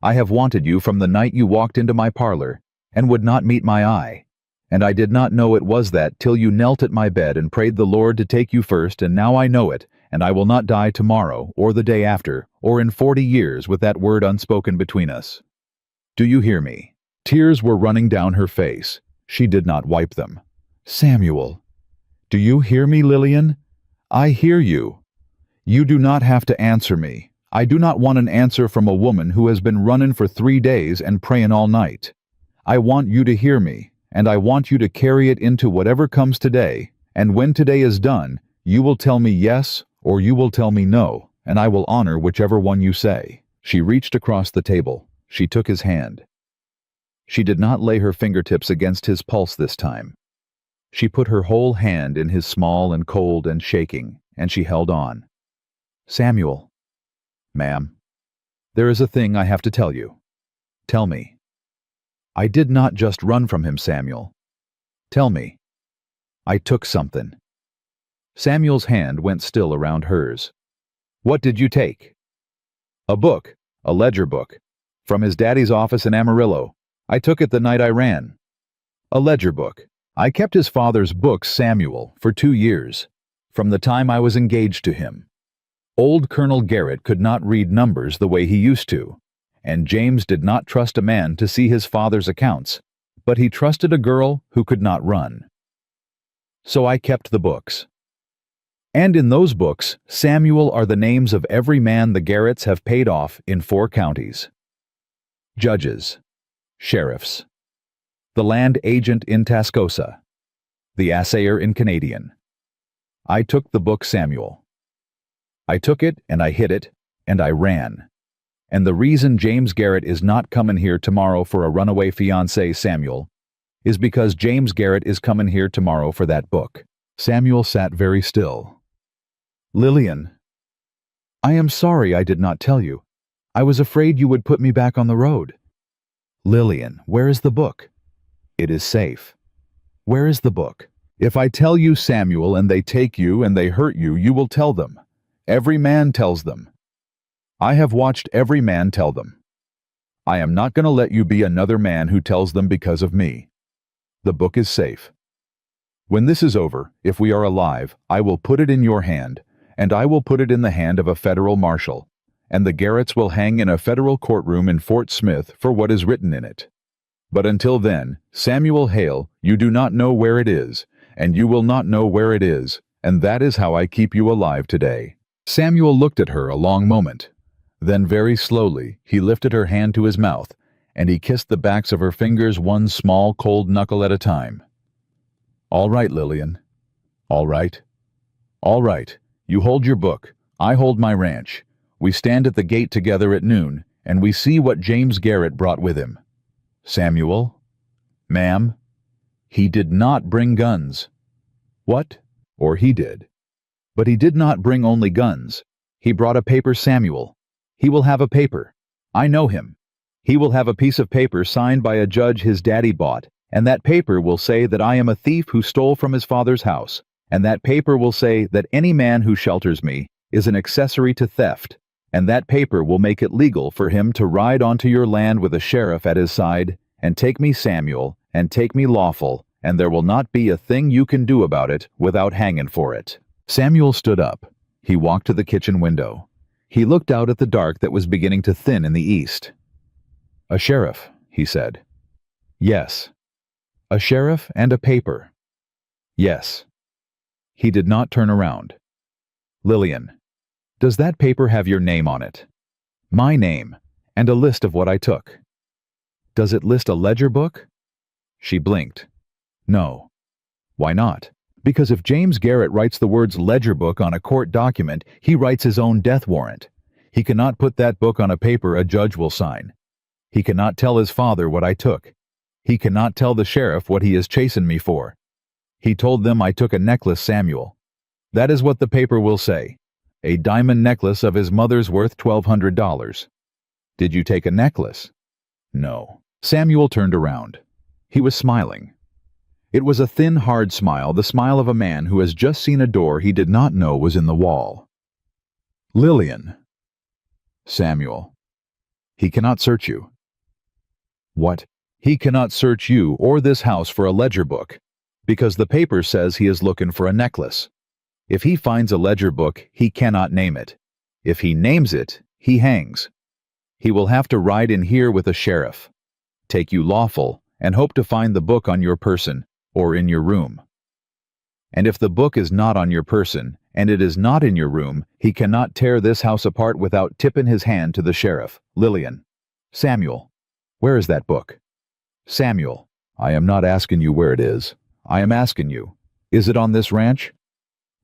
I have wanted you from the night you walked into my parlor and would not meet my eye. And I did not know it was that till you knelt at my bed and prayed the Lord to take you first, and now I know it, and I will not die tomorrow, or the day after, or in 40 years with that word unspoken between us. Do you hear me? Tears were running down her face. She did not wipe them. Samuel, do you hear me, Lillian? I hear you. You do not have to answer me. I do not want an answer from a woman who has been running for 3 days and praying all night. I want you to hear me, and I want you to carry it into whatever comes today, and when today is done, you will tell me yes or you will tell me no, and I will honor whichever one you say." She reached across the table. She took his hand. She did not lay her fingertips against his pulse this time. She put her whole hand in his small and cold and shaking, and she held on. "Samuel." "Ma'am." "There is a thing I have to tell you." "Tell me." "I did not just run from him, Samuel." "Tell me." "I took something." Samuel's hand went still around hers. "What did you take?" "A book, a ledger book, from his daddy's office in Amarillo. I took it the night I ran." "A ledger book. I kept his father's books, Samuel, for 2 years, from the time I was engaged to him. Old Colonel Garrett could not read numbers the way he used to, and James did not trust a man to see his father's accounts, but he trusted a girl who could not run. So I kept the books. And in those books, Samuel, are the names of every man the Garretts have paid off in 4 counties. Judges, sheriffs, the land agent in Tascosa, the assayer in Canadian. I took the book, Samuel. I took it, and I hid it, and I ran. And the reason James Garrett is not coming here tomorrow for a runaway fiancé, Samuel, is because James Garrett is coming here tomorrow for that book." Samuel sat very still. "Lillian, I am sorry I did not tell you. I was afraid you would put me back on the road." "Lillian, where is the book?" "It is safe." "Where is the book?" "If I tell you, Samuel, and they take you and they hurt you, you will tell them. Every man tells them. I have watched every man tell them. I am not going to let you be another man who tells them because of me. The book is safe. When this is over, if we are alive, I will put it in your hand, and I will put it in the hand of a federal marshal, and the Garretts will hang in a federal courtroom in Fort Smith for what is written in it. But until then, Samuel Hale, you do not know where it is, and you will not know where it is, and that is how I keep you alive today." Samuel looked at her a long moment. Then very slowly he lifted her hand to his mouth, and he kissed the backs of her fingers, one small cold knuckle at a time. "All right, Lillian. All right. All right. You hold your book. I hold my ranch. We stand at the gate together at noon, and we see what James Garrett brought with him." "Samuel?" "Ma'am?" "He did not bring guns." "What?" "Or he did. But he did not bring only guns. He brought a paper, Samuel. He will have a paper. I know him. He will have a piece of paper signed by a judge his daddy bought, and that paper will say that I am a thief who stole from his father's house, and that paper will say that any man who shelters me is an accessory to theft, and that paper will make it legal for him to ride onto your land with a sheriff at his side, and take me, Samuel, and take me lawful, and there will not be a thing you can do about it without hanging for it." Samuel stood up. He walked to the kitchen window. He looked out at the dark that was beginning to thin in the east. "A sheriff," he said. "Yes." "A sheriff and a paper." "Yes." He did not turn around. "Lillian, does that paper have your name on it?" "My name, and a list of what I took." "Does it list a ledger book?" She blinked. "No." "Why not?" "Because if James Garrett writes the words ledger book on a court document, he writes his own death warrant. He cannot put that book on a paper a judge will sign. He cannot tell his father what I took. He cannot tell the sheriff what he is chasing me for. He told them I took a necklace, Samuel. That is what the paper will say. A diamond necklace of his mother's worth $1,200. Did you take a necklace?" "No." Samuel turned around. He was smiling. It was a thin, hard smile, the smile of a man who has just seen a door he did not know was in the wall. "Lillian." "Samuel." "He cannot search you." "What?" "He cannot search you or this house for a ledger book, because the paper says he is looking for a necklace. If he finds a ledger book, he cannot name it. If he names it, he hangs. He will have to ride in here with a sheriff, take you lawful, and hope to find the book on your person or in your room. And if the book is not on your person, and it is not in your room, he cannot tear this house apart without tipping his hand to the sheriff. Lillian. Samuel. Where is that book? Samuel. I am not asking you where it is. I am asking you, is it on this ranch?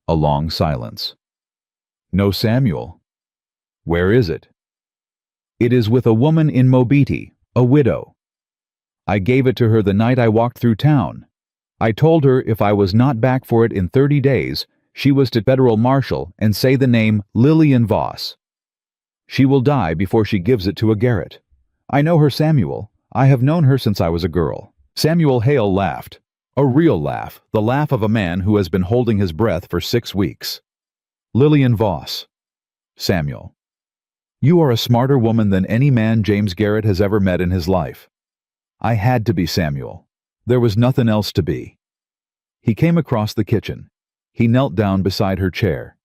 A long silence. No, Samuel. Where is it? It is with a woman in Mobiti, a widow. I gave it to her the night I walked through town. I told her if I was not back for it in 30 days, she was to federal marshal and say the name Lillian Voss. She will die before she gives it to a Garrett. I know her, Samuel. I have known her since I was a girl. Samuel Hale laughed. A real laugh, the laugh of a man who has been holding his breath for 6 weeks. Lillian Voss. Samuel. You are a smarter woman than any man James Garrett has ever met in his life. I had to be, Samuel. There was nothing else to be. He came across the kitchen. He knelt down beside her chair.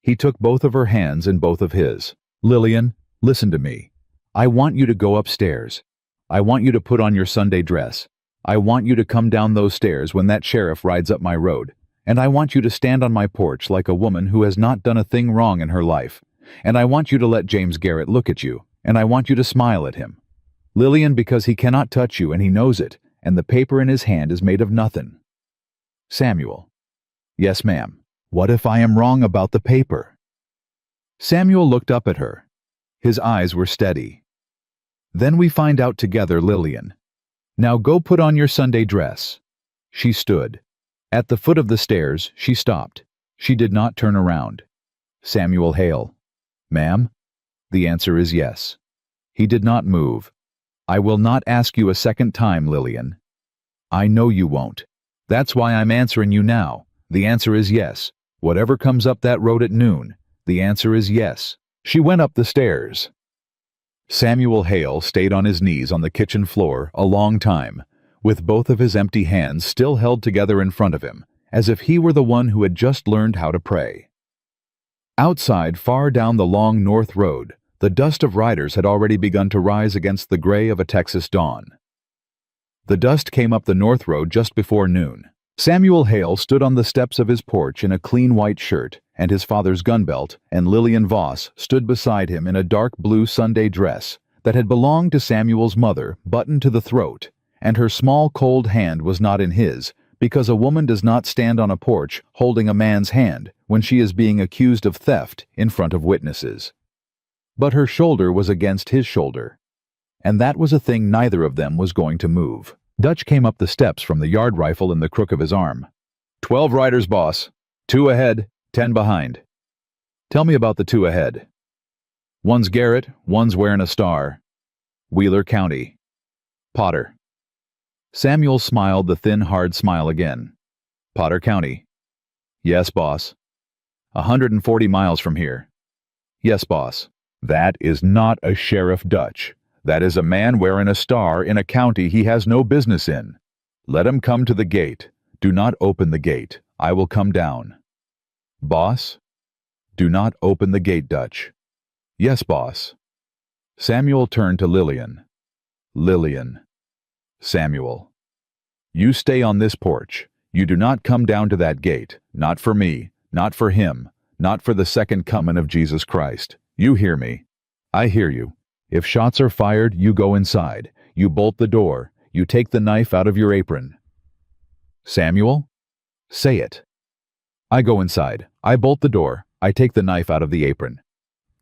He took both of her hands in both of his. Lillian, listen to me. I want you to go upstairs. I want you to put on your Sunday dress. I want you to come down those stairs when that sheriff rides up my road. And I want you to stand on my porch like a woman who has not done a thing wrong in her life. And I want you to let James Garrett look at you. And I want you to smile at him. Lillian, because he cannot touch you and he knows it. And the paper in his hand is made of nothing. Samuel. Yes, ma'am. What if I am wrong about the paper? Samuel looked up at her. His eyes were steady. Then we find out together, Lillian. Now go put on your Sunday dress. She stood. At the foot of the stairs, she stopped. She did not turn around. Samuel Hale. Ma'am? The answer is yes. He did not move. I will not ask you a second time, Lillian. I know you won't. That's why I'm answering you now. The answer is yes. Whatever comes up that road at noon, the answer is yes. She went up the stairs. Samuel Hale stayed on his knees on the kitchen floor a long time, with both of his empty hands still held together in front of him, as if he were the one who had just learned how to pray. Outside, far down the long north road, the dust of riders had already begun to rise against the gray of a Texas dawn. The dust came up the north road just before noon. Samuel Hale stood on the steps of his porch in a clean white shirt and his father's gun belt, and Lillian Voss stood beside him in a dark blue Sunday dress that had belonged to Samuel's mother, buttoned to the throat, and her small cold hand was not in his, because a woman does not stand on a porch holding a man's hand when she is being accused of theft in front of witnesses. But her shoulder was against his shoulder, and that was a thing neither of them was going to move. Dutch came up the steps from the yard rifle in the crook of his arm. 12 riders, boss. 2 ahead, 10 behind. Tell me about the 2 ahead. One's Garrett, one's wearing a star. Wheeler County. Potter. Samuel smiled the thin, hard smile again. Potter County. Yes, boss. 140 miles from here. Yes, boss. That is not a Sheriff Dutch. That is a man wearing a star in a county he has no business in. Let him come to the gate. Do not open the gate. I will come down. Boss? Do not open the gate, Dutch. Yes, boss. Samuel turned to Lillian. Lillian. Samuel. You stay on this porch. You do not come down to that gate. Not for me. Not for him. Not for the second coming of Jesus Christ. You hear me. I hear you. If shots are fired, you go inside. You bolt the door. You take the knife out of your apron. Samuel? Say it. I go inside. I bolt the door. I take the knife out of the apron.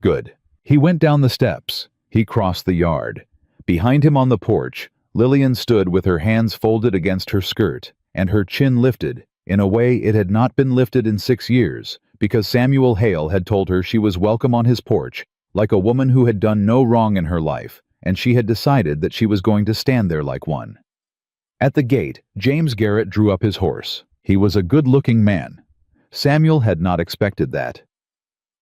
Good. He went down the steps. He crossed the yard. Behind him on the porch, Lillian stood with her hands folded against her skirt, and her chin lifted, in a way it had not been lifted in 6 years, because Samuel Hale had told her she was welcome on his porch, like a woman who had done no wrong in her life, and she had decided that she was going to stand there like one. At the gate, James Garrett drew up his horse. He was a good-looking man. Samuel had not expected that.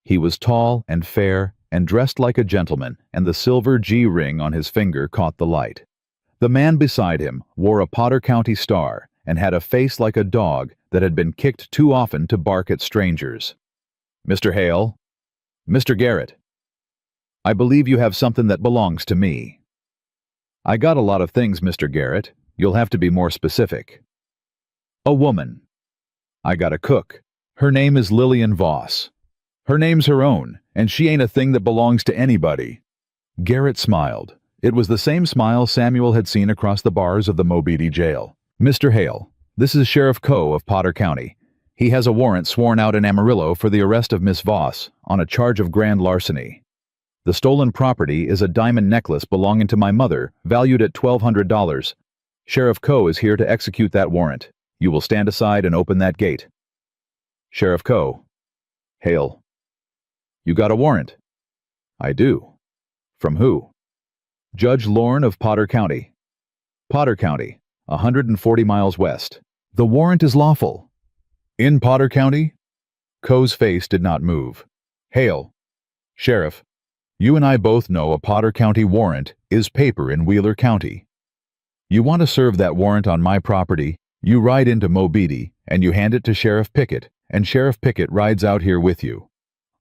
He was tall and fair and dressed like a gentleman, and the silver G ring on his finger caught the light. The man beside him wore a Potter County star and had a face like a dog that had been kicked too often to bark at strangers. Mr. Hale? Mr. Garrett? I believe you have something that belongs to me. I got a lot of things, Mr. Garrett. You'll have to be more specific. A woman. I got a cook. Her name is Lillian Voss. Her name's her own, and she ain't a thing that belongs to anybody." Garrett smiled. It was the same smile Samuel had seen across the bars of the Mobeetie jail. "Mr. Hale, this is Sheriff Coe of Potter County. He has a warrant sworn out in Amarillo for the arrest of Miss Voss on a charge of grand larceny. The stolen property is a diamond necklace belonging to my mother, valued at $1,200. Sheriff Coe is here to execute that warrant. You will stand aside and open that gate." Sheriff Coe. Hale. "You got a warrant?" "I do." "From who?" "Judge Lorne of Potter County." "Potter County, 140 miles west. The warrant is lawful." "In Potter County?" Coe's face did not move. "Hale. Sheriff, you and I both know a Potter County warrant is paper in Wheeler County. You want to serve that warrant on my property, you ride into Mobeetie and you hand it to Sheriff Pickett, and Sheriff Pickett rides out here with you.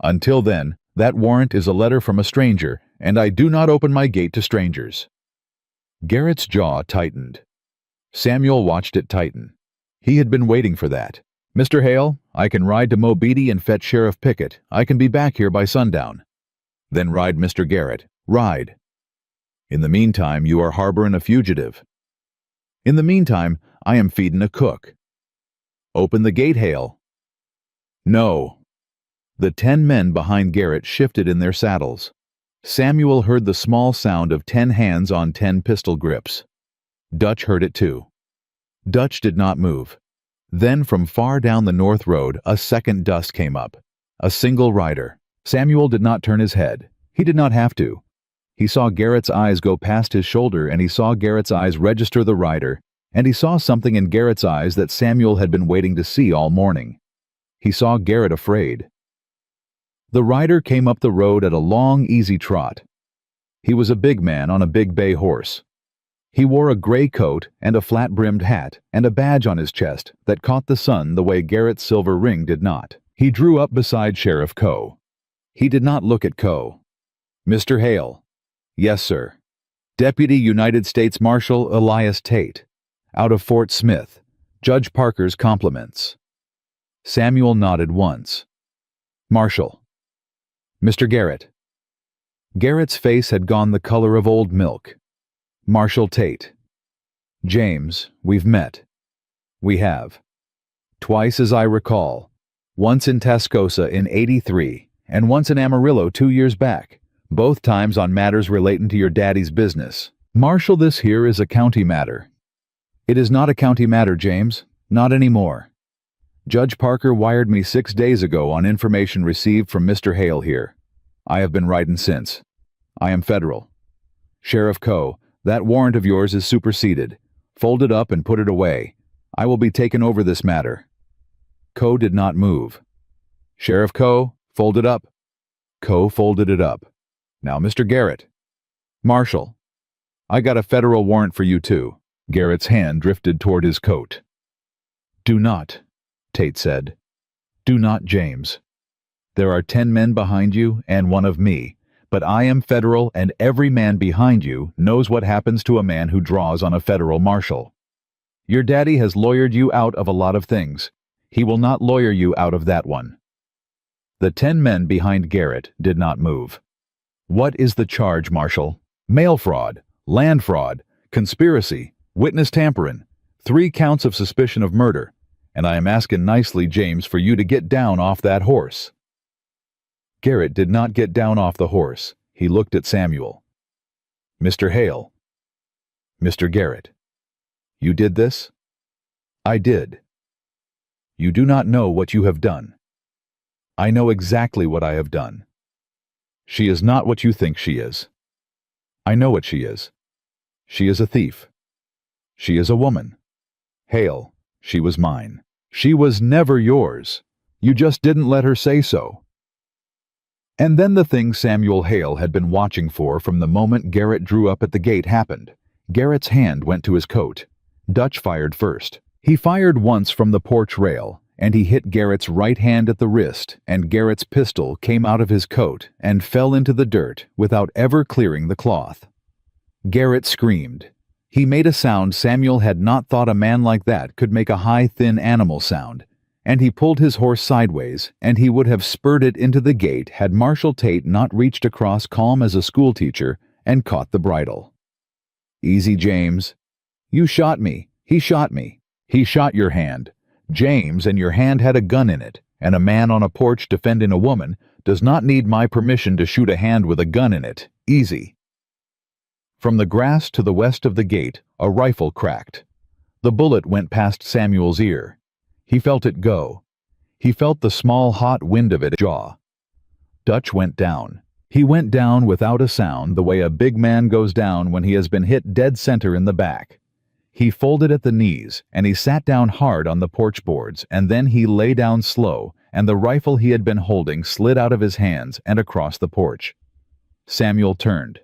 Until then, that warrant is a letter from a stranger, and I do not open my gate to strangers." Garrett's jaw tightened. Samuel watched it tighten. He had been waiting for that. "Mr. Hale, I can ride to Mobeetie and fetch Sheriff Pickett. I can be back here by sundown." "Then ride, Mr. Garrett. Ride." "In the meantime, you are harboring a fugitive." "In the meantime, I am feeding a cook." "Open the gate, Hale." "No." The 10 men behind Garrett shifted in their saddles. Samuel heard the small sound of 10 hands on 10 pistol grips. Dutch heard it too. Dutch did not move. Then from far down the north road, a second dust came up. A single rider. Samuel did not turn his head. He did not have to. He saw Garrett's eyes go past his shoulder, and he saw Garrett's eyes register the rider, and he saw something in Garrett's eyes that Samuel had been waiting to see all morning. He saw Garrett afraid. The rider came up the road at a long, easy trot. He was a big man on a big bay horse. He wore a gray coat and a flat-brimmed hat and a badge on his chest that caught the sun the way Garrett's silver ring did not. He drew up beside Sheriff Coe. He did not look at Coe. "Mr. Hale." "Yes, sir." "Deputy United States Marshal Elias Tate, out of Fort Smith. Judge Parker's compliments." Samuel nodded once. "Marshal." "Mr. Garrett." Garrett's face had gone the color of old milk. "Marshal Tate." "James, we've met." "We have. Twice as I recall. Once in Tascosa in '83, and once in Amarillo 2 years back. Both times on matters relating to your daddy's business. Marshal, this here is a county matter." "It is not a county matter, James. Not anymore. Judge Parker wired me 6 days ago on information received from Mr. Hale here. I have been riding since. I am federal. Sheriff Coe, that warrant of yours is superseded. Fold it up and put it away. I will be taking over this matter." Coe did not move. "Sheriff Coe, fold it up." Coe folded it up. "Now, Mr. Garrett." "Marshal." "I got a federal warrant for you too." Garrett's hand drifted toward his coat. "Do not," Tate said. "Do not, James. There are 10 men behind you and 1 of me, but I am federal, and every man behind you knows what happens to a man who draws on a federal marshal. Your daddy has lawyered you out of a lot of things. He will not lawyer you out of that one." The 10 men behind Garrett did not move. "What is the charge, Marshal?" "Mail fraud, land fraud, conspiracy, witness tampering, 3 counts of suspicion of murder, and I am asking nicely, James, for you to get down off that horse." Garrett did not get down off the horse. He looked at Samuel. "Mr. Hale." "Mr. Garrett." "You did this?" "I did." "You do not know what you have done." "I know exactly what I have done." "She is not what you think she is." "I know what she is. She is a thief. She is a woman. Hale, she was mine. She was never yours. You just didn't let her say so." And then the thing Samuel Hale had been watching for from the moment Garrett drew up at the gate happened. Garrett's hand went to his coat. Dutch fired first. He fired once from the porch rail, and he hit Garrett's right hand at the wrist, and Garrett's pistol came out of his coat and fell into the dirt without ever clearing the cloth. Garrett screamed. He made a sound Samuel had not thought a man like that could make a high, thin animal sound, and he pulled his horse sideways, and he would have spurred it into the gate had Marshal Tate not reached across calm as a schoolteacher and caught the bridle. "Easy, James. You shot me. He shot me. He shot your hand. James, and your hand had a gun in it, and a man on a porch defending a woman does not need my permission to shoot a hand with a gun in it. Easy." From the grass to the west of the gate, a rifle cracked. The bullet went past Samuel's ear. He felt it go. He felt the small hot wind of it jaw. Dutch went down. He went down without a sound, the way a big man goes down when he has been hit dead center in the back. He folded at the knees, and he sat down hard on the porch boards, and then he lay down slow, and the rifle he had been holding slid out of his hands and across the porch. Samuel turned.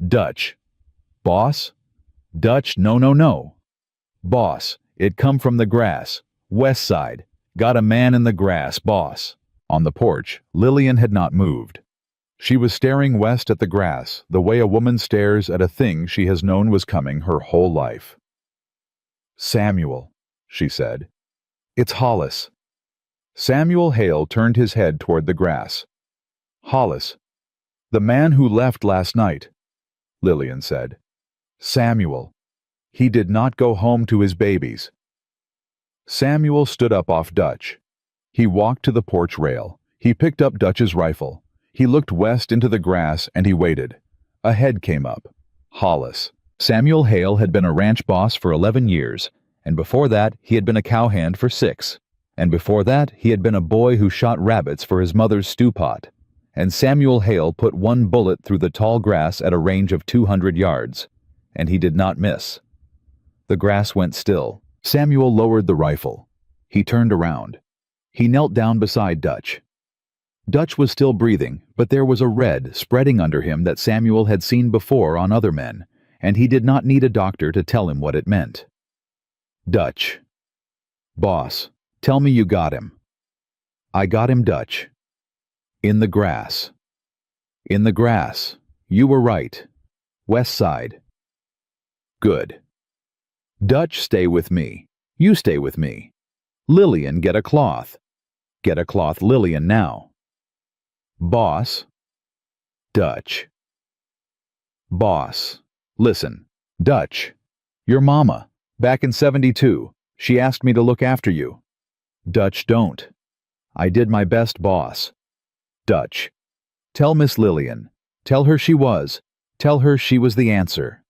"Dutch." "Boss?" "Dutch, no, no, no." "Boss, it come from the grass. West side. Got a man in the grass, boss." On the porch, Lillian had not moved. She was staring west at the grass, the way a woman stares at a thing she has known was coming her whole life. "Samuel," she said. "It's Hollis." Samuel Hale turned his head toward the grass. "Hollis. The man who left last night," Lillian said. "Samuel. He did not go home to his babies." Samuel stood up off Dutch. He walked to the porch rail. He picked up Dutch's rifle. He looked west into the grass and he waited. A head came up. Hollis. Samuel Hale had been a ranch boss for 11 years, and before that he had been a cowhand for 6. And before that he had been a boy who shot rabbits for his mother's stew pot. And Samuel Hale put one bullet through the tall grass at a range of 200 yards, and he did not miss. The grass went still. Samuel lowered the rifle. He turned around. He knelt down beside Dutch. Dutch was still breathing, but there was a red spreading under him that Samuel had seen before on other men, and he did not need a doctor to tell him what it meant. "Dutch." "Boss, tell me you got him." "I got him, Dutch." "In the grass." "In the grass. You were right. West side." "Good." "Dutch, stay with me. You stay with me. Lillian, get a cloth. Get a cloth, Lillian, now." "Boss." "Dutch." "Boss. Listen. Dutch. Your mama. Back in 72. She asked me to look after you." "Dutch, don't." "I did my best, boss." "Dutch. Tell Miss Lillian. Tell her she was. Tell her she was the answer."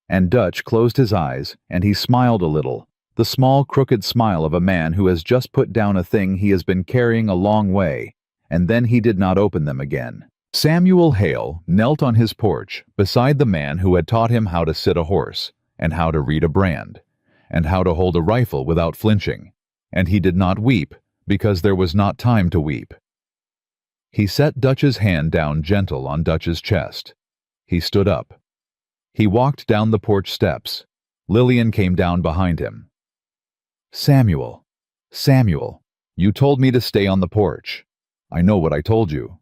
And Dutch closed his eyes, and he smiled a little, the small crooked smile of a man who has just put down a thing he has been carrying a long way, and then he did not open them again. Samuel Hale knelt on his porch beside the man who had taught him how to sit a horse, and how to read a brand, and how to hold a rifle without flinching, and he did not weep, because there was not time to weep. He set Dutch's hand down gentle on Dutch's chest. He stood up. He walked down the porch steps. Lillian came down behind him. "Samuel, Samuel, you told me to stay on the porch. I know what I told you."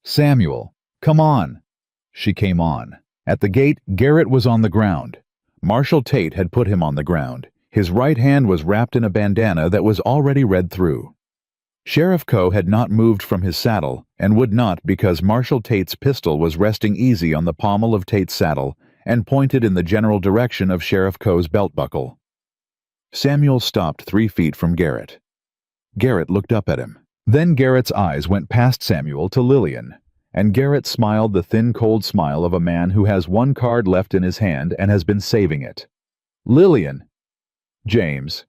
"Samuel, come on." She came on. At the gate, Garrett was on the ground. Marshal Tate had put him on the ground. His right hand was wrapped in a bandana that was already red through. Sheriff Coe had not moved from his saddle, and would not because Marshal Tate's pistol was resting easy on the pommel of Tate's saddle and pointed in the general direction of Sheriff Coe's belt buckle. Samuel stopped 3 feet from Garrett. Garrett looked up at him. Then Garrett's eyes went past Samuel to Lillian, and Garrett smiled the thin, cold smile of a man who has one card left in his hand and has been saving it. "Lillian." "James."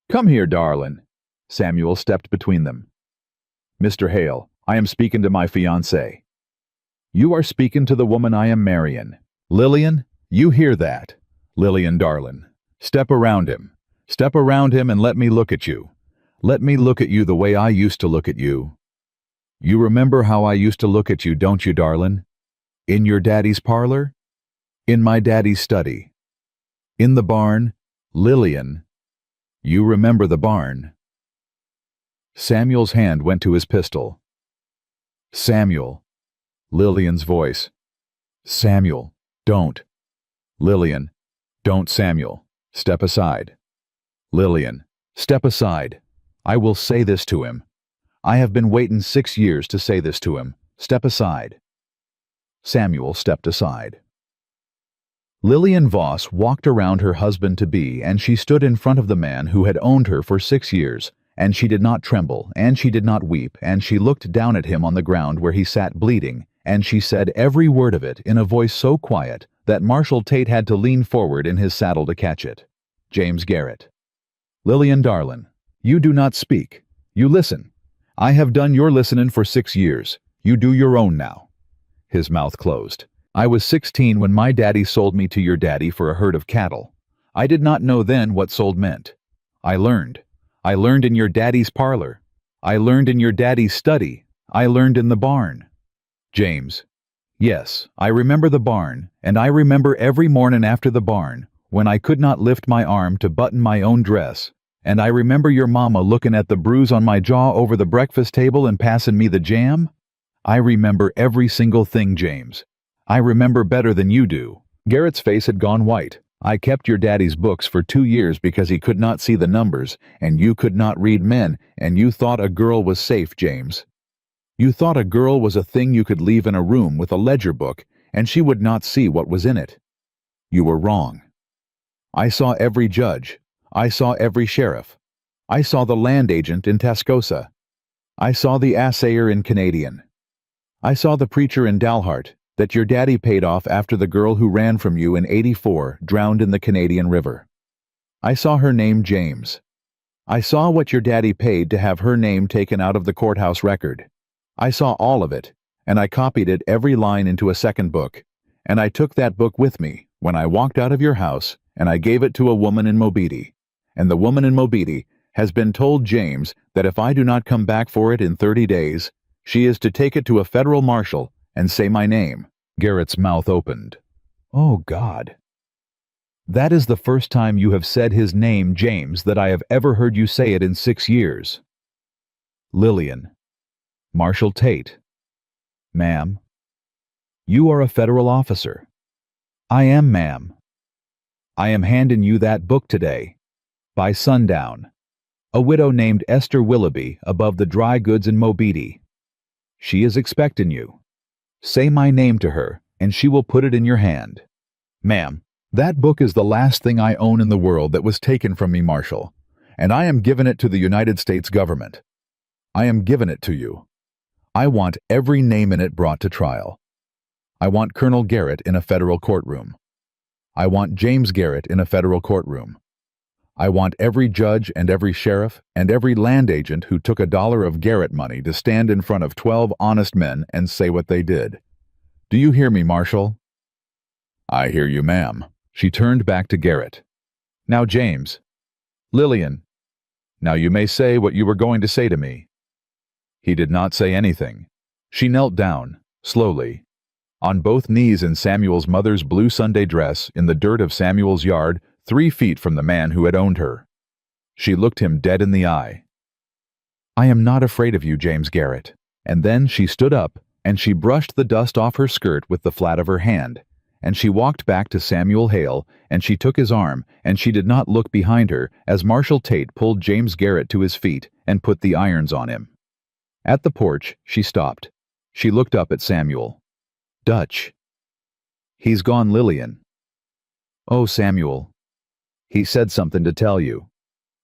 "Come here, darlin'." Samuel stepped between them. "Mr. Hale, I am speaking to my fiancée." "You are speaking to the woman I am marryin'. Lillian, you hear that? Lillian, darlin', step around him. Step around him and let me look at you. Let me look at you the way I used to look at you. You remember how I used to look at you, don't you, darlin'? In your daddy's parlor? In my daddy's study? In the barn? Lillian, you remember the barn?" Samuel's hand went to his pistol. "Samuel." Lillian's voice. "Samuel, don't." Lillian, "Don't, Samuel. Step aside." Lillian, "Step aside. I will say this to him. I have been waiting 6 years to say this to him. Step aside." Samuel stepped aside. Lillian Voss walked around her husband-to-be, and she stood in front of the man who had owned her for 6 years, and she did not tremble, and she did not weep, and she looked down at him on the ground where he sat bleeding, and she said every word of it in a voice so quiet that Marshall Tate had to lean forward in his saddle to catch it. James Garrett. "Lillian, darlin', you do not speak. You listen. I have done your listenin' for 6 years. You do your own now." His mouth closed. "I was 16 when my daddy sold me to your daddy for a herd of cattle. I did not know then what sold meant. I learned. I learned in your daddy's parlor. I learned in your daddy's study. I learned in the barn." James. "Yes, I remember the barn, and I remember every mornin' after the barn, when I could not lift my arm to button my own dress, and I remember your mama lookin' at the bruise on my jaw over the breakfast table and passin' me the jam. I remember every single thing, James. I remember better than you do." Garrett's face had gone white. "I kept your daddy's books for 2 years because he could not see the numbers, and you could not read men, and you thought a girl was safe, James. You thought a girl was a thing you could leave in a room with a ledger book, and she would not see what was in it. You were wrong. I saw every judge. I saw every sheriff. I saw the land agent in Tascosa. I saw the assayer in Canadian. I saw the preacher in Dalhart that your daddy paid off after the girl who ran from you in '84 drowned in the Canadian River. I saw her name James. I saw what your daddy paid to have her name taken out of the courthouse record. I saw all of it, and I copied it every line into a second book, and I took that book with me when I walked out of your house, and I gave it to a woman in Mobeetie, and the woman in Mobeetie has been told James that if I do not come back for it in 30 days, she is to take it to a federal marshal and say my name." Garrett's mouth opened. "Oh, God." "That is the first time you have said his name, James, that I have ever heard you say it in 6 years." Lillian. Marshall Tate. "Ma'am." "You are a federal officer." "I am, ma'am." "I am handin' you that book today. By sundown. A widow named Esther Willoughby above the dry goods in Mobeetie. She is expectin' you. Say my name to her, and she will put it in your hand. Ma'am, that book is the last thing I own in the world that was taken from me, Marshall, and I am givin' it to the United States government. I am givin' it to you. I want every name in it brought to trial. I want Colonel Garrett in a federal courtroom. I want James Garrett in a federal courtroom. I want every judge and every sheriff and every land agent who took $1 of Garrett money to stand in front of 12 honest men and say what they did. Do you hear me, Marshall?" "I hear you, ma'am." She turned back to Garrett. "Now, James." "Lillian." "Now you may say what you were going to say to me." He did not say anything. She knelt down, slowly, on both knees in Samuel's mother's blue Sunday dress in the dirt of Samuel's yard, 3 feet from the man who had owned her. She looked him dead in the eye. "I am not afraid of you, James Garrett." And then she stood up, and she brushed the dust off her skirt with the flat of her hand, and she walked back to Samuel Hale, and she took his arm, and she did not look behind her as Marshall Tate pulled James Garrett to his feet and put the irons on him. At the porch, she stopped. She looked up at Samuel. "Dutch." "He's gone, Lillian." "Oh, Samuel." "He said something to tell you."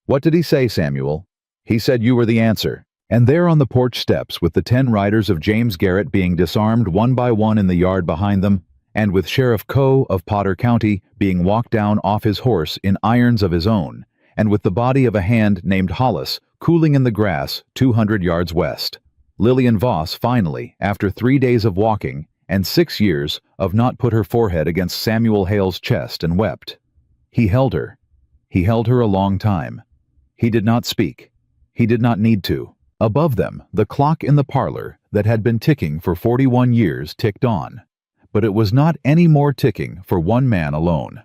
"What did he say, Samuel?" "He said you were the answer." And there on the porch steps, with the 10 riders of James Garrett being disarmed one by one in the yard behind them, and with Sheriff Coe of Potter County being walked down off his horse in irons of his own, and with the body of a hand named Hollis cooling in the grass 200 yards west, Lillian Voss finally, after 3 days of walking and 6 years of not put her forehead against Samuel Hale's chest and wept. He held her. He held her a long time. He did not speak. He did not need to. Above them, the clock in the parlor that had been ticking for 41 years ticked on, but it was not any more ticking for one man alone.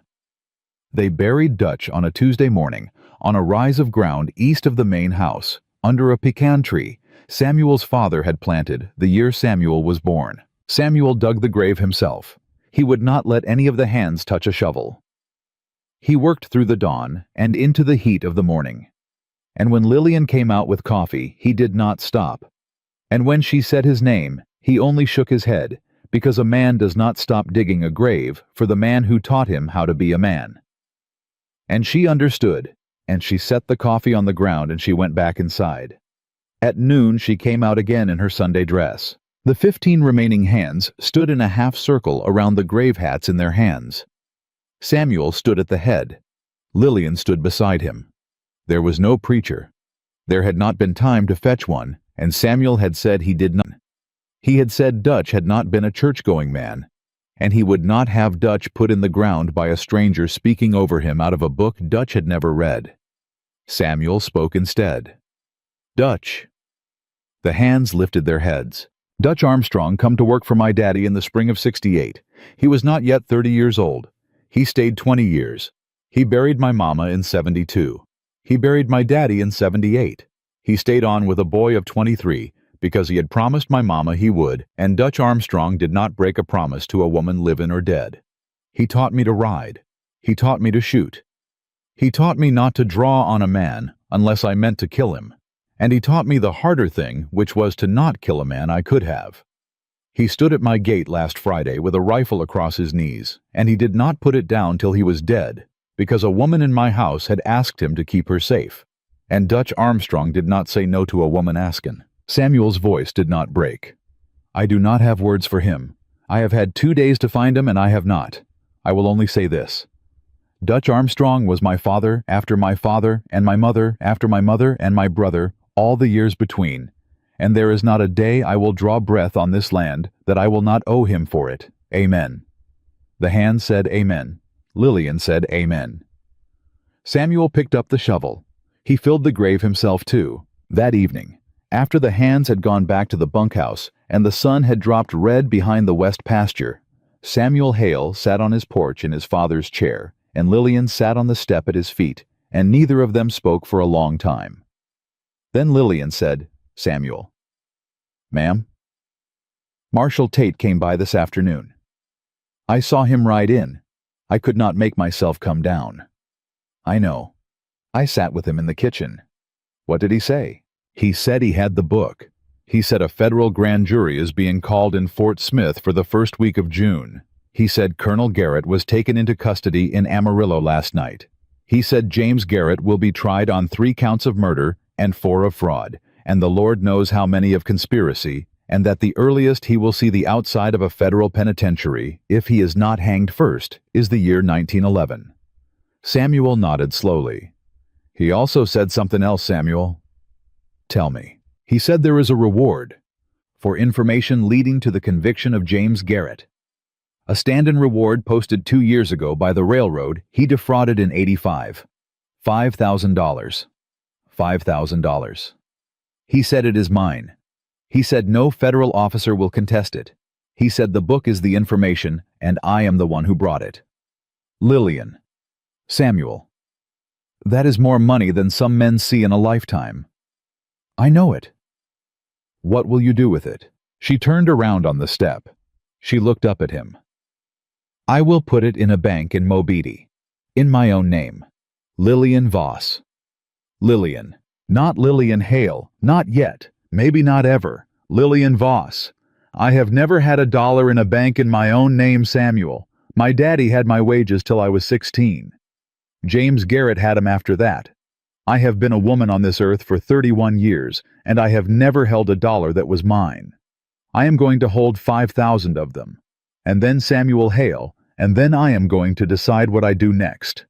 They buried Dutch on a Tuesday morning on a rise of ground east of the main house, under a pecan tree Samuel's father had planted the year Samuel was born. Samuel dug the grave himself. He would not let any of the hands touch a shovel. He worked through the dawn and into the heat of the morning. And when Lillian came out with coffee, he did not stop. And when she said his name, he only shook his head, because a man does not stop digging a grave for the man who taught him how to be a man. And she understood, and she set the coffee on the ground and she went back inside. At noon she came out again in her Sunday dress. The 15 remaining hands stood in a half circle around the grave hats in their hands. Samuel stood at the head. Lillian stood beside him. There was no preacher. There had not been time to fetch one, and Samuel had said he did not. He had said Dutch had not been a church-going man, and he would not have Dutch put in the ground by a stranger speaking over him out of a book Dutch had never read. Samuel spoke instead. "Dutch." The hands lifted their heads. "Dutch Armstrong come to work for my daddy in the spring of '68. He was not yet 30 years old. He stayed 20 years. He buried my mama in '72. He buried my daddy in '78. He stayed on with a boy of 23 because he had promised my mama he would, and Dutch Armstrong did not break a promise to a woman livin' or dead. He taught me to ride. He taught me to shoot. He taught me not to draw on a man unless I meant to kill him. And he taught me the harder thing, which was to not kill a man I could have. He stood at my gate last Friday with a rifle across his knees, and he did not put it down till he was dead, because a woman in my house had asked him to keep her safe. And Dutch Armstrong did not say no to a woman askin'." Samuel's voice did not break. "I do not have words for him. I have had 2 days to find him, and I have not. I will only say this. Dutch Armstrong was my father after my father, and my mother after my mother, and my brother, all the years between. And there is not a day I will draw breath on this land that I will not owe him for it. Amen." The hands said amen. Lillian said amen. Samuel picked up the shovel. He filled the grave himself too. That evening, after the hands had gone back to the bunkhouse and the sun had dropped red behind the west pasture, Samuel Hale sat on his porch in his father's chair, and Lillian sat on the step at his feet, and neither of them spoke for a long time. Then Lillian said, "Samuel." "Ma'am?" "Marshal Tate came by this afternoon. I saw him ride in. I could not make myself come down." "I know. I sat with him in the kitchen." "What did he say?" "He said he had the book. He said a federal grand jury is being called in Fort Smith for the first week of June. He said Colonel Garrett was taken into custody in Amarillo last night. He said James Garrett will be tried on 3 counts of murder and 4 of fraud, and the Lord knows how many of conspiracy, and that the earliest he will see the outside of a federal penitentiary, if he is not hanged first, is the year 1911. Samuel nodded slowly. "He also said something else, Samuel." "Tell me." "He said there is a reward for information leading to the conviction of James Garrett. A stand-in reward posted 2 years ago by the railroad he defrauded in '85. $5,000. $5,000. He said it is mine. He said no federal officer will contest it. He said the book is the information, and I am the one who brought it." Lillian. "Samuel, that is more money than some men see in a lifetime." "I know it." "What will you do with it?" She turned around on the step. She looked up at him. "I will put it in a bank in Mobeetie. In my own name. Lillian Voss." Lillian. "Not Lillian Hale. Not yet. Maybe not ever. Lillian Voss. I have never had a dollar in a bank in my own name, Samuel. My daddy had my wages till I was 16. James Garrett had 'em after that. I have been a woman on this earth for 31 years, and I have never held a dollar that was mine. I am going to hold 5,000 of them. And then Samuel Hale, and then I am going to decide what I do next."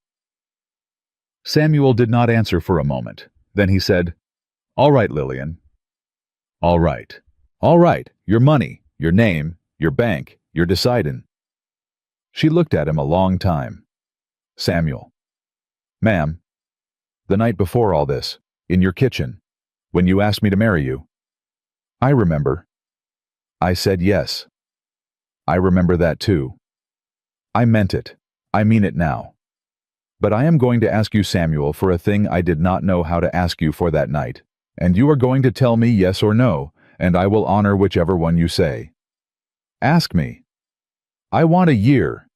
Samuel did not answer for a moment. Then he said, "All right, Lillian. All right. All right, your money, your name, your bank, you're decidin'." She looked at him a long time. "Samuel." "Ma'am, the night before all this, in your kitchen, when you asked me to marry you." "I remember." "I said yes." "I remember that too." "I meant it. I mean it now. But I am going to ask you, Samuel, for a thing I did not know how to ask you for that night, and you are going to tell me yes or no, and I will honor whichever one you say. Ask me. I want a year.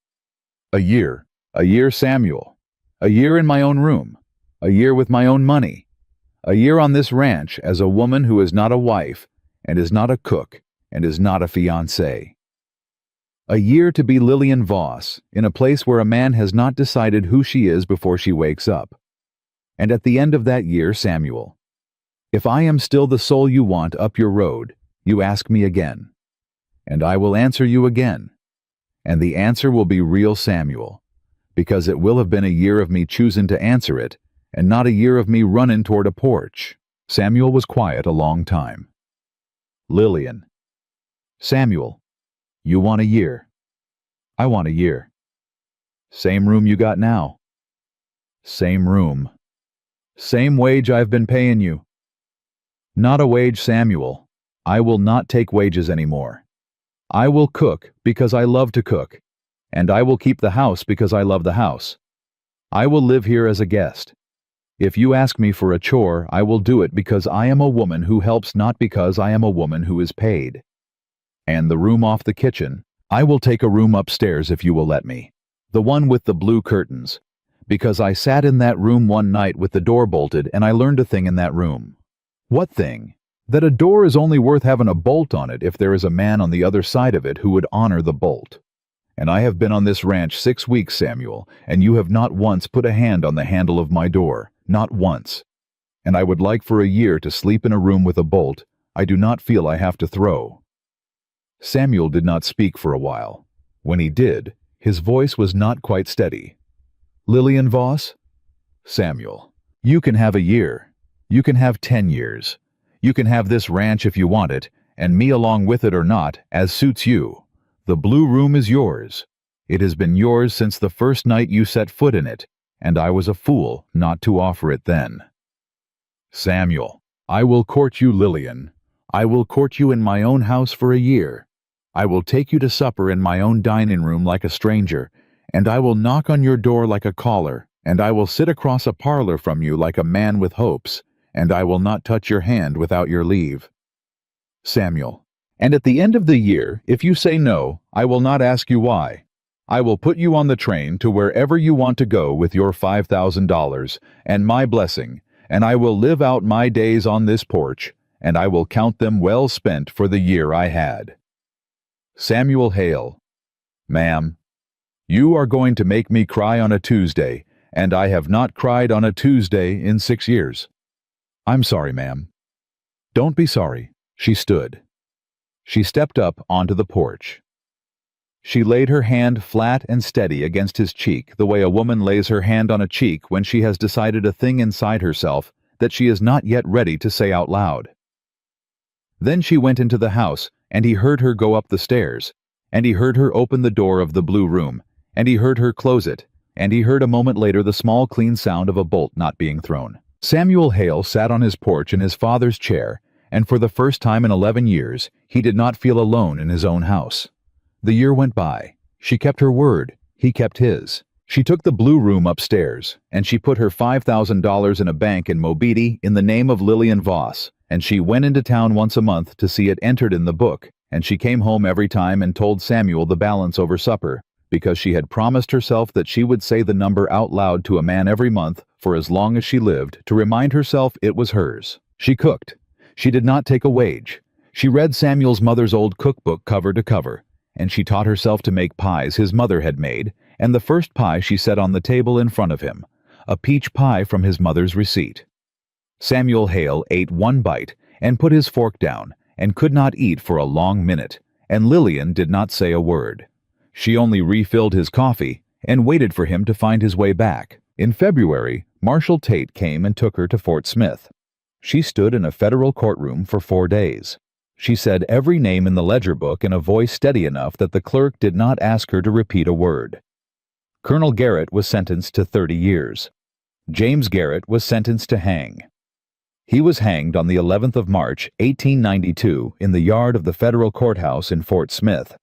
A year. A year, Samuel. A year in my own room. A year with my own money. A year on this ranch as a woman who is not a wife, and is not a cook, and is not a fiancée. A year to be Lillian Voss, in a place where a man has not decided who she is before she wakes up. And at the end of that year, Samuel. If I am still the soul you want up your road, you ask me again. And I will answer you again. And the answer will be real Samuel, because it will have been a year of me choosing to answer it, and not a year of me running toward a porch. Samuel was quiet a long time. Lillian. Samuel. You want a year. I want a year. Same room you got now. Same room. Same wage I've been paying you. Not a wage, Samuel. I will not take wages anymore. I will cook because I love to cook, and I will keep the house because I love the house. I will live here as a guest. If you ask me for a chore, I will do it because I am a woman who helps, not because I am a woman who is paid. And the room off the kitchen, I will take a room upstairs if you will let me. The one with the blue curtains. Because I sat in that room one night with the door bolted and I learned a thing in that room. What thing? That a door is only worth having a bolt on it if there is a man on the other side of it who would honor the bolt. And I have been on this ranch 6 weeks, Samuel, and you have not once put a hand on the handle of my door. Not once. And I would like for a year to sleep in a room with a bolt I do not feel I have to throw. Samuel did not speak for a while. When he did, his voice was not quite steady. Lillian Voss? Samuel. You can have a year. You can have 10 years. You can have this ranch if you want it, and me along with it or not, as suits you. The blue room is yours. It has been yours since the first night you set foot in it, and I was a fool not to offer it then. Samuel. I will court you, Lillian. I will court you in my own house for a year. I will take you to supper in my own dining room like a stranger, and I will knock on your door like a caller, and I will sit across a parlor from you like a man with hopes, and I will not touch your hand without your leave. Samuel. And at the end of the year, if you say no, I will not ask you why. I will put you on the train to wherever you want to go with your $5,000 and my blessing, and I will live out my days on this porch, and I will count them well spent for the year I had. Samuel Hale. Ma'am, you are going to make me cry on a Tuesday, and I have not cried on a Tuesday in 6 years. I'm sorry, ma'am. Don't be sorry. She stood. She stepped up onto the porch. She laid her hand flat and steady against his cheek the way a woman lays her hand on a cheek when she has decided a thing inside herself that she is not yet ready to say out loud. Then she went into the house, and he heard her go up the stairs, and he heard her open the door of the blue room, and he heard her close it, and he heard a moment later the small clean sound of a bolt not being thrown. Samuel Hale sat on his porch in his father's chair, and for the first time in 11 years, he did not feel alone in his own house. The year went by. She kept her word. He kept his. She took the blue room upstairs, and she put her $5,000 in a bank in Mobiti in the name of Lillian Voss, and she went into town once a month to see it entered in the book, and she came home every time and told Samuel the balance over supper, because she had promised herself that she would say the number out loud to a man every month for as long as she lived to remind herself it was hers. She cooked. She did not take a wage. She read Samuel's mother's old cookbook cover to cover, and she taught herself to make pies his mother had made, and the first pie she set on the table in front of him, a peach pie from his mother's receipt. Samuel Hale ate one bite and put his fork down and could not eat for a long minute, and Lillian did not say a word. She only refilled his coffee and waited for him to find his way back. In February, Marshal Tate came and took her to Fort Smith. She stood in a federal courtroom for 4 days. She said every name in the ledger book in a voice steady enough that the clerk did not ask her to repeat a word. Colonel Garrett was sentenced to 30 years. James Garrett was sentenced to hang. He was hanged on the 11th of March, 1892, in the yard of the federal courthouse in Fort Smith.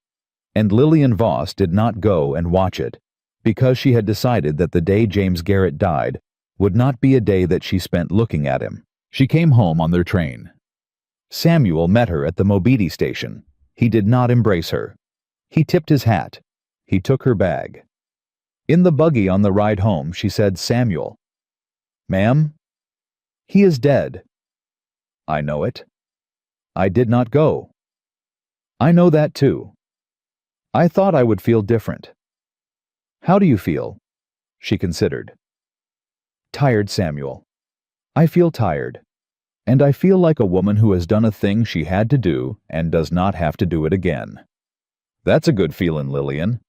And Lillian Voss did not go and watch it, because she had decided that the day James Garrett died would not be a day that she spent looking at him. She came home on their train. Samuel met her at the Mobiti station. He did not embrace her. He tipped his hat. He took her bag. In the buggy on the ride home, she said, "Samuel." "Ma'am?" He is dead. I know it. I did not go. I know that too. I thought I would feel different. How do you feel? She considered. Tired, Samuel. I feel tired. And I feel like a woman who has done a thing she had to do and does not have to do it again. That's a good feeling, Lillian.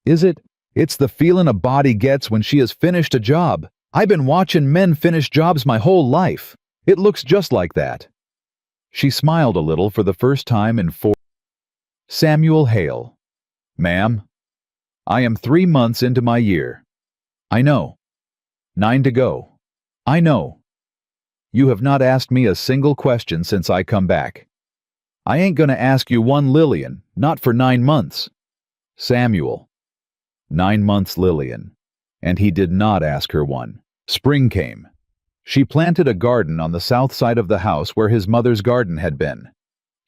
Is it? It's the feeling a body gets when she has finished a job. I've been watching men finish jobs my whole life. It looks just like that. She smiled a little for the first time in 4. Samuel Hale. Ma'am, I am 3 months into my year. I know. 9 to go. I know. You have not asked me a single question since I come back. I ain't gonna ask you one, Lillian, not for 9 months. Samuel. 9 months, Lillian. And he did not ask her one. Spring came. She planted a garden on the south side of the house where his mother's garden had been.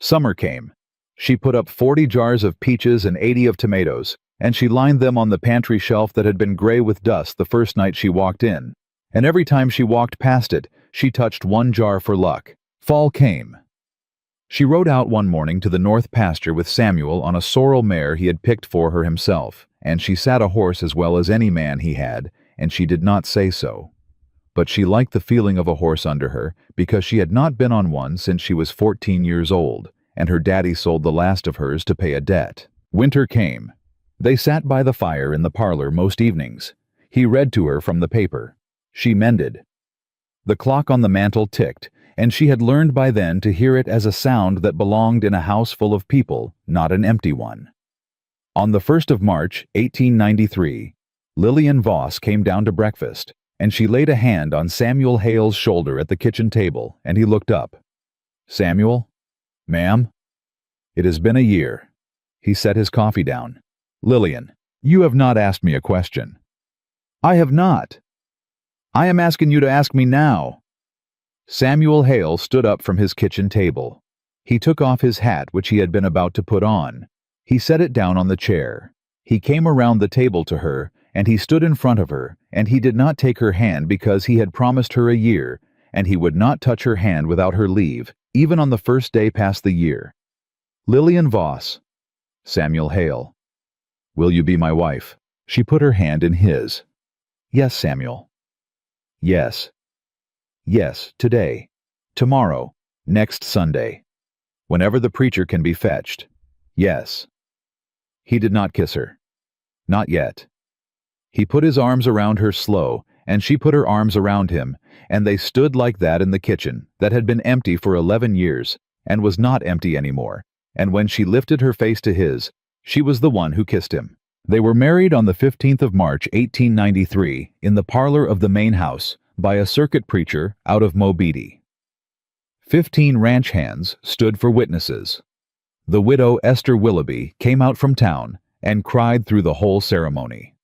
Summer came. She put up 40 jars of peaches and 80 of tomatoes, and she lined them on the pantry shelf that had been gray with dust the first night she walked in. And every time she walked past it, she touched one jar for luck. Fall came. She rode out one morning to the north pasture with Samuel on a sorrel mare he had picked for her himself, and she sat a horse as well as any man he had, and she did not say so. But she liked the feeling of a horse under her because she had not been on one since she was 14 years old, and her daddy sold the last of hers to pay a debt. Winter came. They sat by the fire in the parlor most evenings. He read to her from the paper. She mended. The clock on the mantel ticked, and she had learned by then to hear it as a sound that belonged in a house full of people, not an empty one. On the 1st of March, 1893, Lillian Voss came down to breakfast, and she laid a hand on Samuel Hale's shoulder at the kitchen table, and he looked up. Samuel? Ma'am? It has been a year. He set his coffee down. Lillian, you have not asked me a question. I have not. I am asking you to ask me now. Samuel Hale stood up from his kitchen table. He took off his hat, which he had been about to put on. He set it down on the chair. He came around the table to her, and he stood in front of her, and he did not take her hand because he had promised her a year, and he would not touch her hand without her leave, even on the first day past the year. Lillian Voss. Samuel Hale. Will you be my wife? She put her hand in his. Yes, Samuel. Yes. Yes, today. Tomorrow. Next Sunday. Whenever the preacher can be fetched. Yes. He did not kiss her. Not yet. He put his arms around her slow, and she put her arms around him, and they stood like that in the kitchen that had been empty for 11 years, and was not empty anymore, and when she lifted her face to his, she was the one who kissed him. They were married on the 15th of March, 1893, in the parlor of the main house, by a circuit preacher out of Mobeetie. 15 ranch hands stood for witnesses. The widow Esther Willoughby came out from town and cried through the whole ceremony.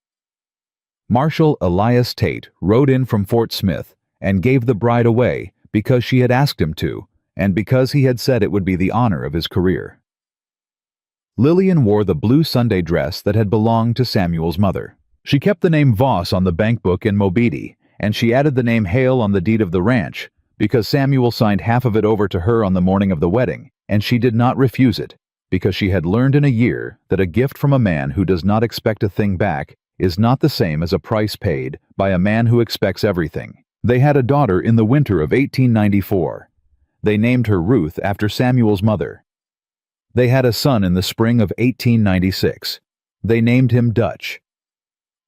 Marshal Elias Tate rode in from Fort Smith and gave the bride away because she had asked him to, and because he had said it would be the honor of his career. Lillian wore the blue Sunday dress that had belonged to Samuel's mother. She kept the name Voss on the bank book in Mobeetie, and she added the name Hale on the deed of the ranch, because Samuel signed half of it over to her on the morning of the wedding, and she did not refuse it, because she had learned in a year that a gift from a man who does not expect a thing back is not the same as a price paid by a man who expects everything. They had a daughter in the winter of 1894. They named her Ruth after Samuel's mother. They had a son in the spring of 1896. They named him Dutch.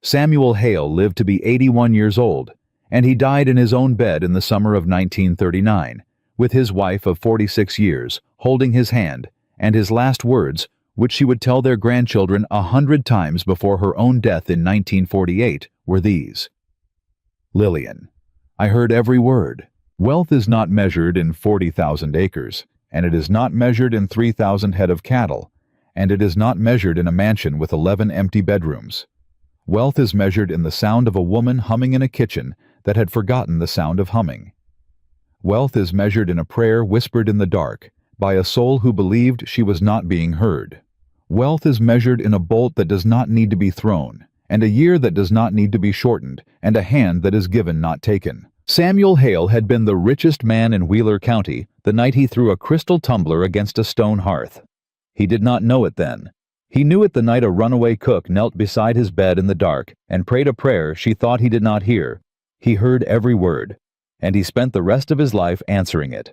Samuel Hale lived to be 81 years old, and he died in his own bed in the summer of 1939, with his wife of 46 years holding his hand, and his last words, which she would tell their grandchildren 100 times before her own death in 1948, were these. Lillian, I heard every word. Wealth is not measured in 40,000 acres, and it is not measured in 3,000 head of cattle, and it is not measured in a mansion with 11 empty bedrooms. Wealth is measured in the sound of a woman humming in a kitchen that had forgotten the sound of humming. Wealth is measured in a prayer whispered in the dark by a soul who believed she was not being heard. Wealth is measured in a bolt that does not need to be thrown, and a year that does not need to be shortened, and a hand that is given not taken. Samuel Hale had been the richest man in Wheeler County the night he threw a crystal tumbler against a stone hearth. He did not know it then. He knew it the night a runaway cook knelt beside his bed in the dark and prayed a prayer she thought he did not hear. He heard every word, and he spent the rest of his life answering it.